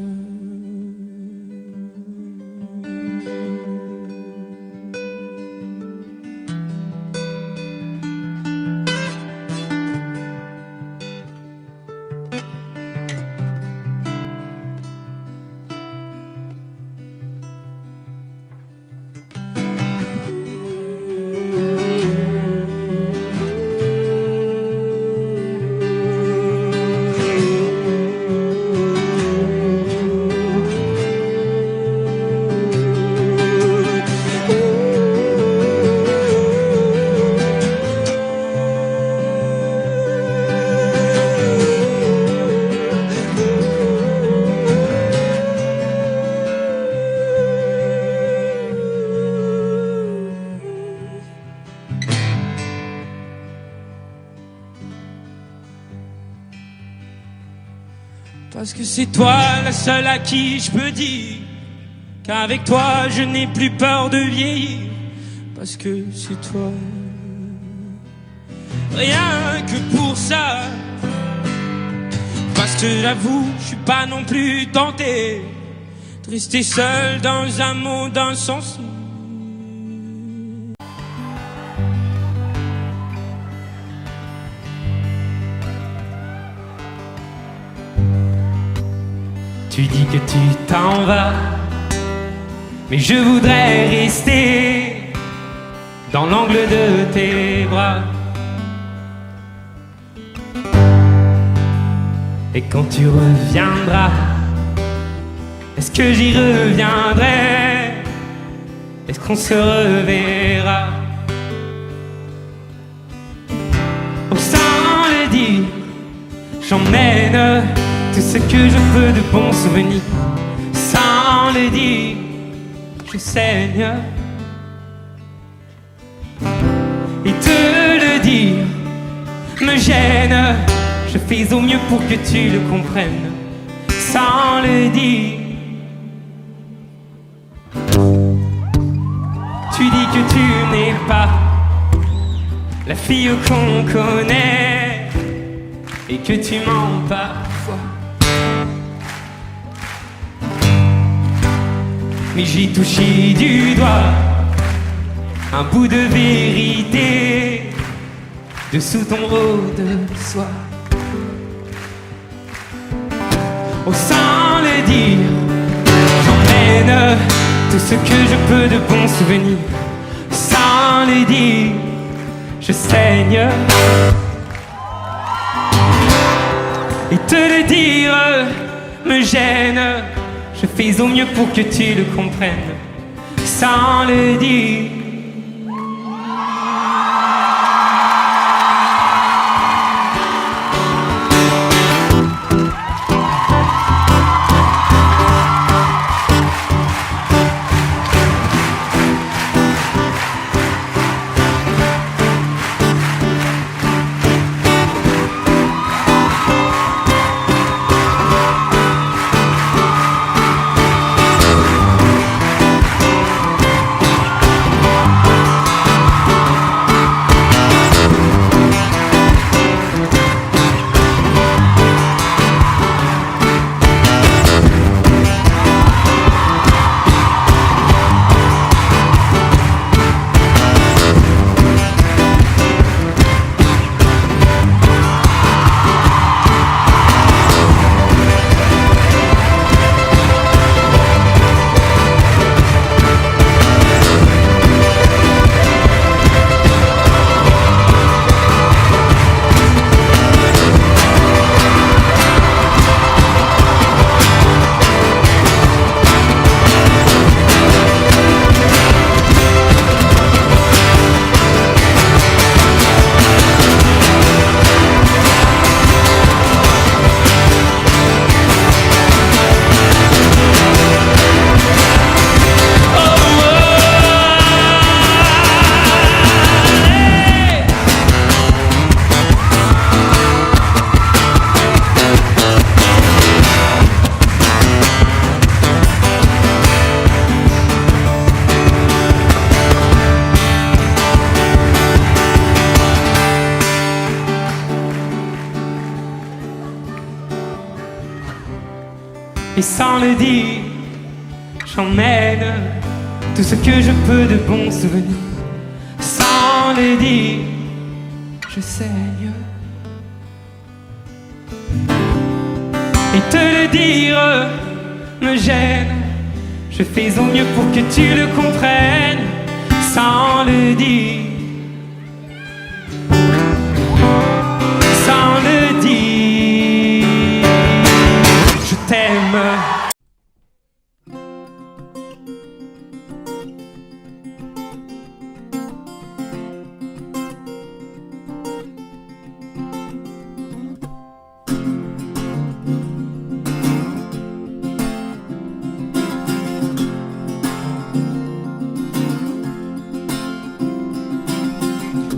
Parce que c'est toi la seule à qui je peux dire qu'avec toi je n'ai plus peur de vieillir. Parce que c'est toi. Rien que pour ça. Parce que j'avoue, je suis pas non plus tenté de rester seul dans un monde insensé. Tu dis que tu t'en vas, mais je voudrais rester dans l'angle de tes bras. Et quand tu reviendras, est-ce que j'y reviendrai? Est-ce qu'on se reverra? Oh, sans le dire, j'emmène tout ce que je peux de bons souvenirs. Sans le dire, je saigne. Et te le dire me gêne. Je fais au mieux pour que tu le comprennes. Sans le dire. Tu dis que tu n'es pas la fille qu'on connaît et que tu mens parfois. Mais j'ai touché du doigt un bout de vérité dessous ton rôle de soie. Oh, sans le dire, j'emmène tout ce que je peux de bons souvenirs. Sans le dire, je saigne. Et te le dire me gêne. Je fais au mieux pour que tu le comprennes. Sans le dire. Et sans le dire, j'emmène tout ce que je peux de bons souvenirs. Sans le dire, je saigne. Et te le dire me gêne. Je fais au mieux pour que tu le comprennes. Sans le dire. Sans le dire, je t'aime.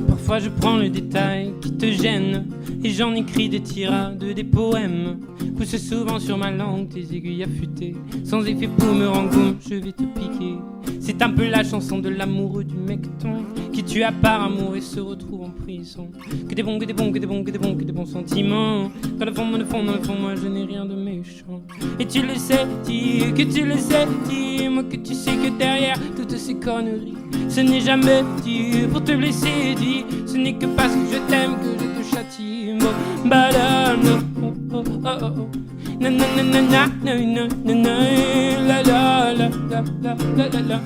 Parfois je prends le détail qui qui te gênent. Et j'en écris des tirades, des poèmes. Pousse souvent sur ma langue tes aiguilles affûtées. Sans effet pour me rendre compte, je vais te piquer. C'est un peu la chanson de l'amoureux du mecton qui tue à part amour et se retrouve en prison. Que des bons, que des bons, que des bons, que des bons, que des bons sentiments. Dans le fond, dans le fond, dans le fond, moi je n'ai rien de méchant. Et tu le sais, dis que tu le sais, dis-moi que tu sais que derrière toutes ces conneries, ce n'est jamais dit pour te blesser, dis. Ce n'est que parce que je t'aime que je te châtie. Bah là, non, oh, oh, oh, oh. Na na na na na na na na la la la la la la la la.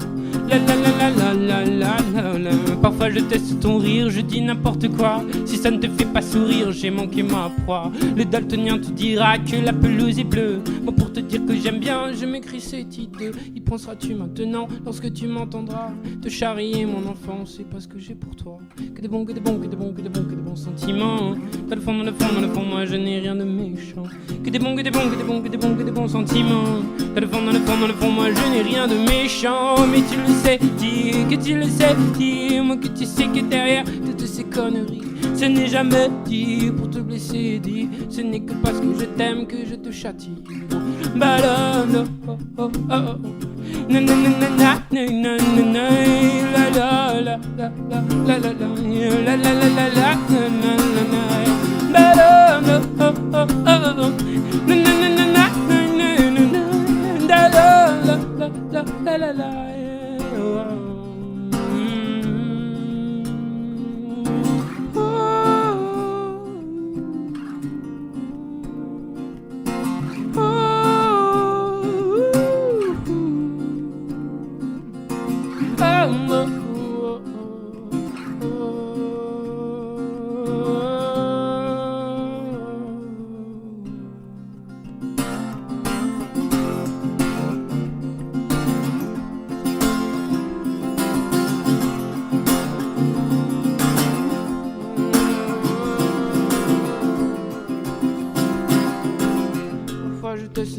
La la la la la la la la. Parfois je teste ton rire, je dis n'importe quoi. Si ça ne te fait pas sourire, j'ai manqué ma proie. Le daltonien te dira que la pelouse est bleue. Moi pour te dire que j'aime bien, je m'écris ces titres. Y penseras-tu maintenant lorsque tu m'entendras te charrier mon enfant, c'est pas ce que j'ai pour toi. Que des bons, que des bons, que des bons, que des bons, que des bons sentiments. Dans le fond, dans le fond, dans le fond, moi je n'ai rien de méchant. Que des bons, que des bons, que des bons, que des bons, que des bons sentiments. Dans le fond, dans le fond, dans le fond, moi je n'ai rien de méchant. Mais tu le sais, dis que tu le sais, dis-moi que tu sais que derrière toutes ces conneries, ce n'est jamais dit pour te blesser, dis. Ce n'est que parce que je t'aime que je te châtie. Bah là, là, oh, oh, oh, oh. Na na na na na na na na la la la la la la la la la la la la na na na. Bah là, là, oh, oh, oh, oh. Na na na na na na na na la la la la la la la.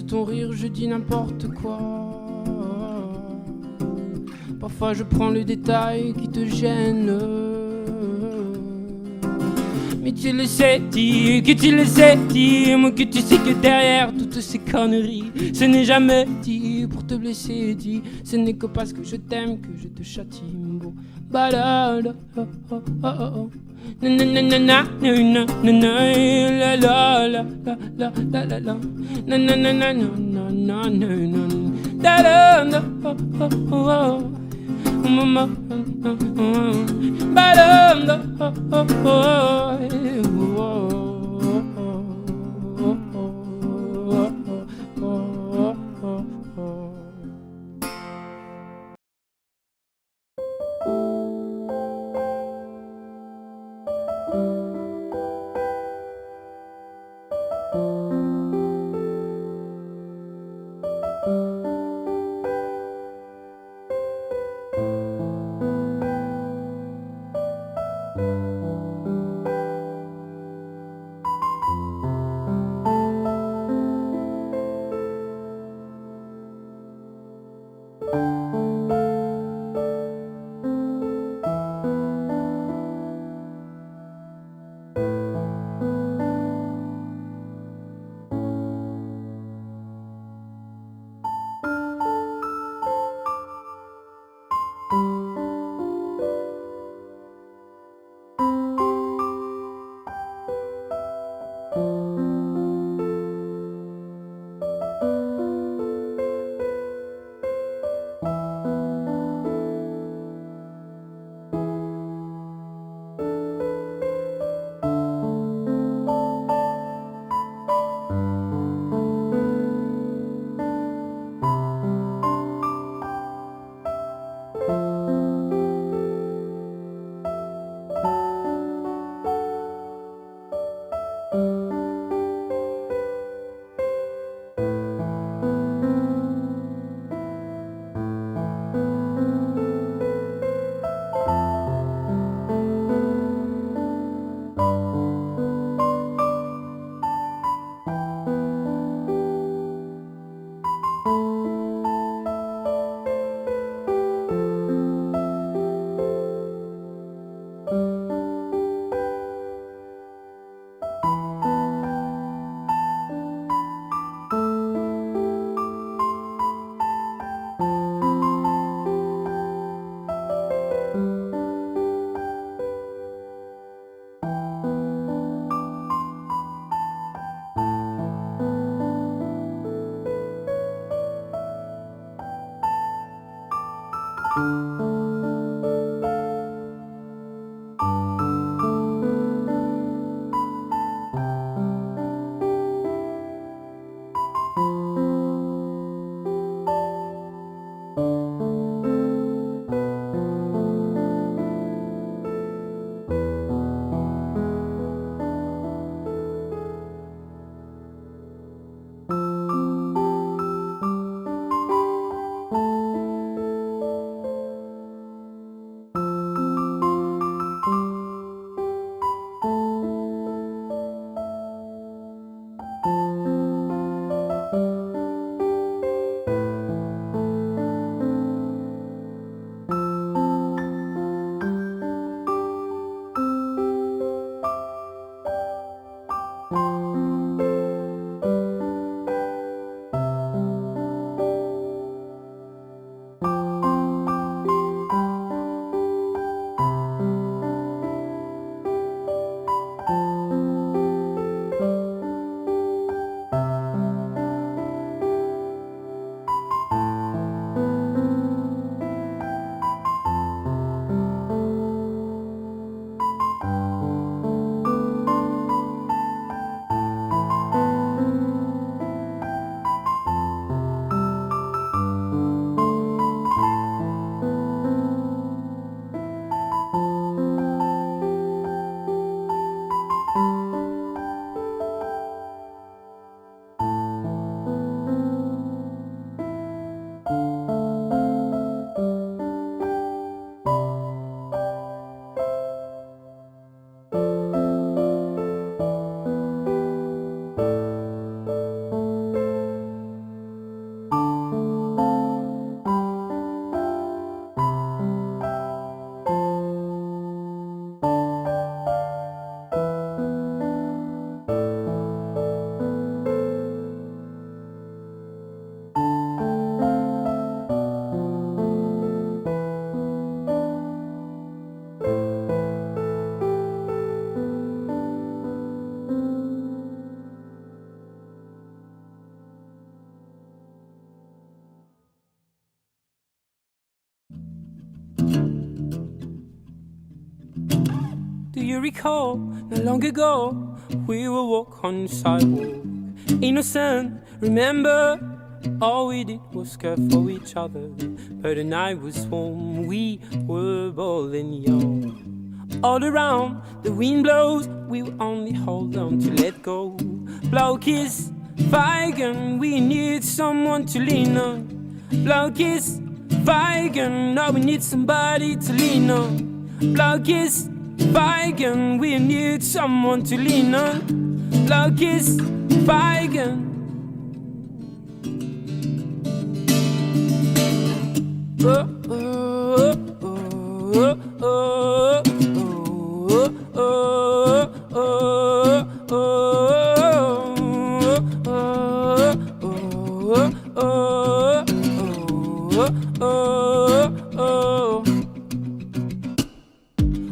Ton rire, je dis n'importe quoi. Parfois je prends le détail qui te gêne. Mais tu le sais, dis que tu le sais, dis-moi que tu sais que derrière toutes ces conneries, ce n'est jamais dit pour te blesser, dis. Ce n'est que parce que je t'aime que je te châtie. Bah là, là, oh, oh, oh, oh. Na na na na na na na na la la la la la la la na na na na na na na na da da da oh oh oh mama ba da da oh oh oh. Do you recall, not long ago, we would walk on the sidewalk, innocent, remember? All we did was care for each other, but the night was warm, we were bold and young. All around, the wind blows, we will only hold on to let go. Blow kiss, Feigen, we need someone to lean on. Blow kiss, Feigen, now we need somebody to lean on. Blow kiss, Feigen, we need someone to lean on. Blow kiss, Feigen. Oh, oh, oh, oh, oh, oh, oh, oh.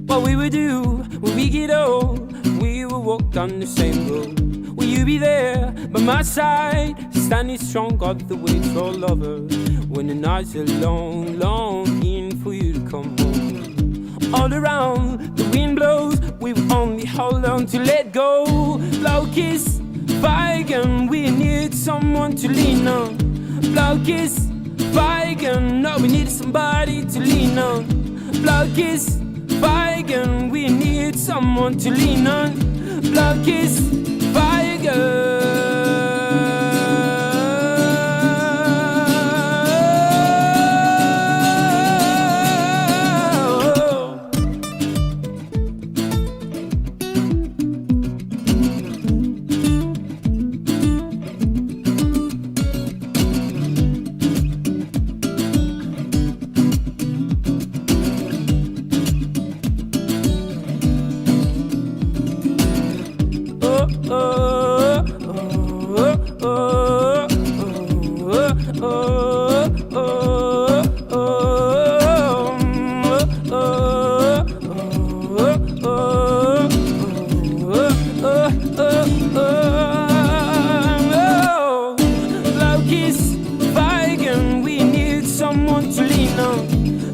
What we would do when we get old, we will walk down the same road. Will you be there by my side, standing strong, got the way for a lover? When the nights are long, longing for you to come home. All around, the wind blows, we will only hold on to let go. Blow kiss, Feigen, we need someone to lean on. Blow kiss, Feigen, no, we need somebody to lean on. Blow kiss, Feigen, we need someone to lean on. Blow kiss, Feigen.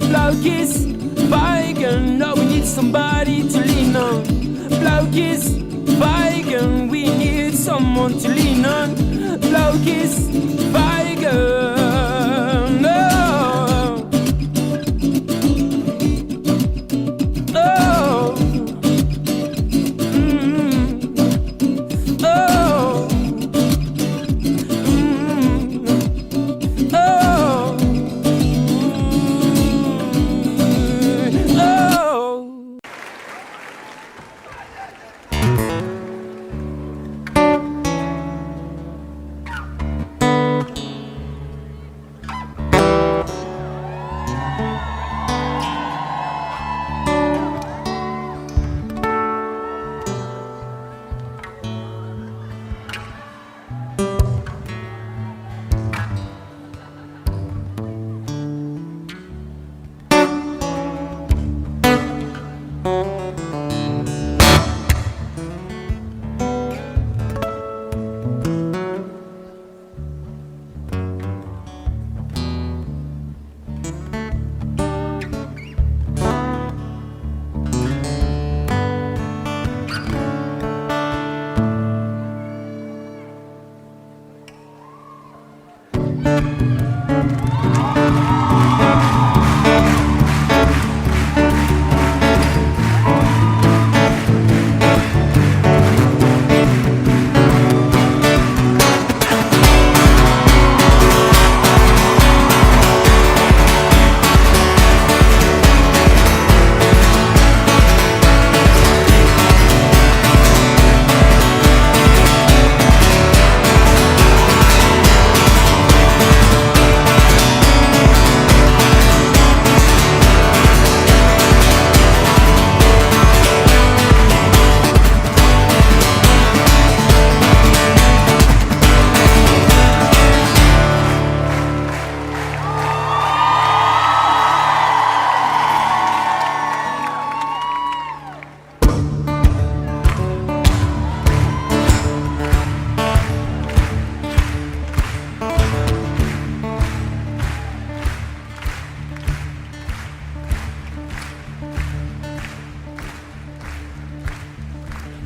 Blaukies, Weigen, no, we need somebody to lean on. Blaukies, Weigen, we need someone to lean on. Blaukies, Weigen, oh. Oh. Oh.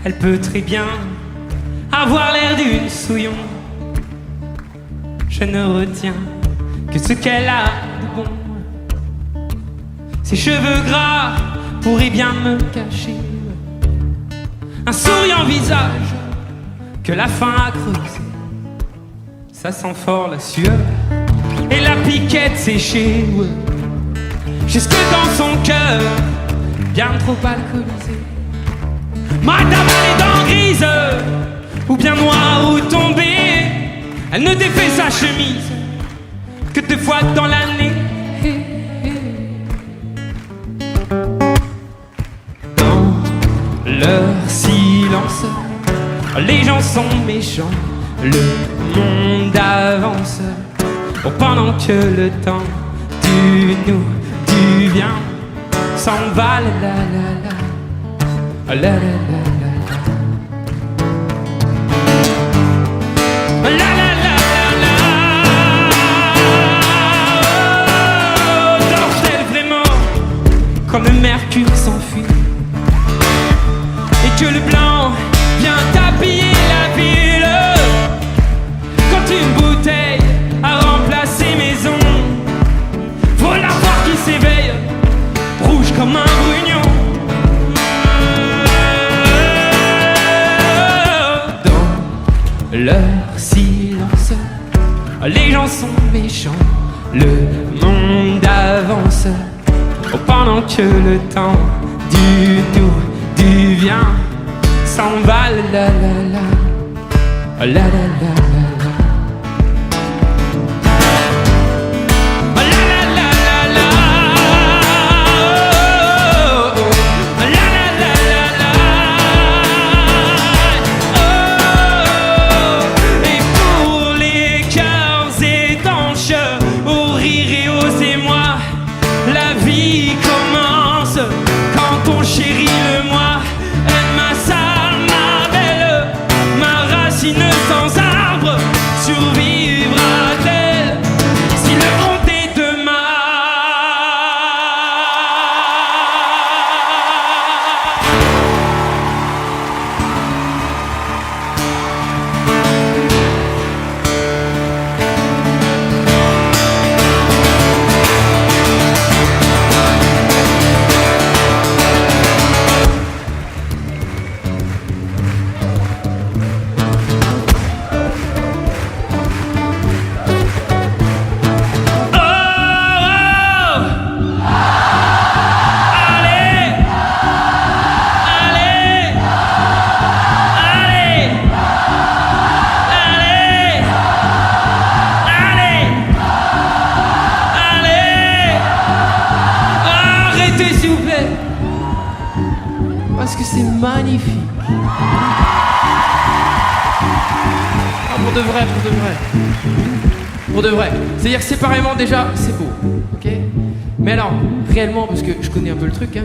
Elle peut très bien avoir l'air d'une souillon. Je ne retiens que ce qu'elle a de bon. Ses cheveux gras pourraient bien me cacher un souriant visage que la faim a creusé. Ça sent fort la sueur et la piquette séchée, jusque dans son cœur, bien trop alcoolisé. Madame a les dents grises, ou bien noire ou tombée. Elle ne défait sa chemise que 2 fois dans l'année. Dans leur silence, les gens sont méchants, le monde avance. Oh, pendant que le temps du nous, du bien s'en va, la la la la. La la la la la la la la la. Dort-elle vraiment quand le mercure s'enfuit et que le blanc vient tapiller la ville? Quand une bouteille a remplacé maison, faut la voir qui s'éveille, rouge comme un brugnon. Leur silence, les gens sont méchants, le monde avance. Oh, pendant que le temps du nous, du vient s'en va, la la la la la la la. magnifiques. Ah, pour de vrai. Pour de vrai. C'est-à-dire que séparément, déjà, c'est beau. Ok ? Mais alors, réellement, parce que je connais un peu le truc, hein,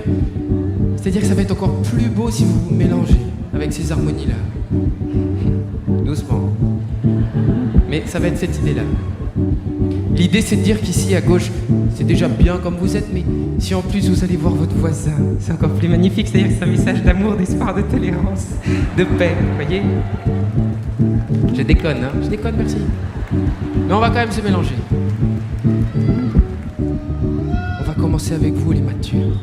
c'est-à-dire que ça va être encore plus beau si vous vous mélangez avec ces harmonies-là. Doucement. Mais ça va être cette idée-là. L'idée, c'est de dire qu'ici, à gauche, c'est déjà bien comme vous êtes, mais si en plus vous allez voir votre voisin, c'est encore plus magnifique. C'est-à-dire que c'est un message d'amour, d'espoir, de tolérance, de paix, vous voyez ? Je déconne, hein ? Je déconne, merci. Mais on va quand même se mélanger. On va commencer avec vous, les matures.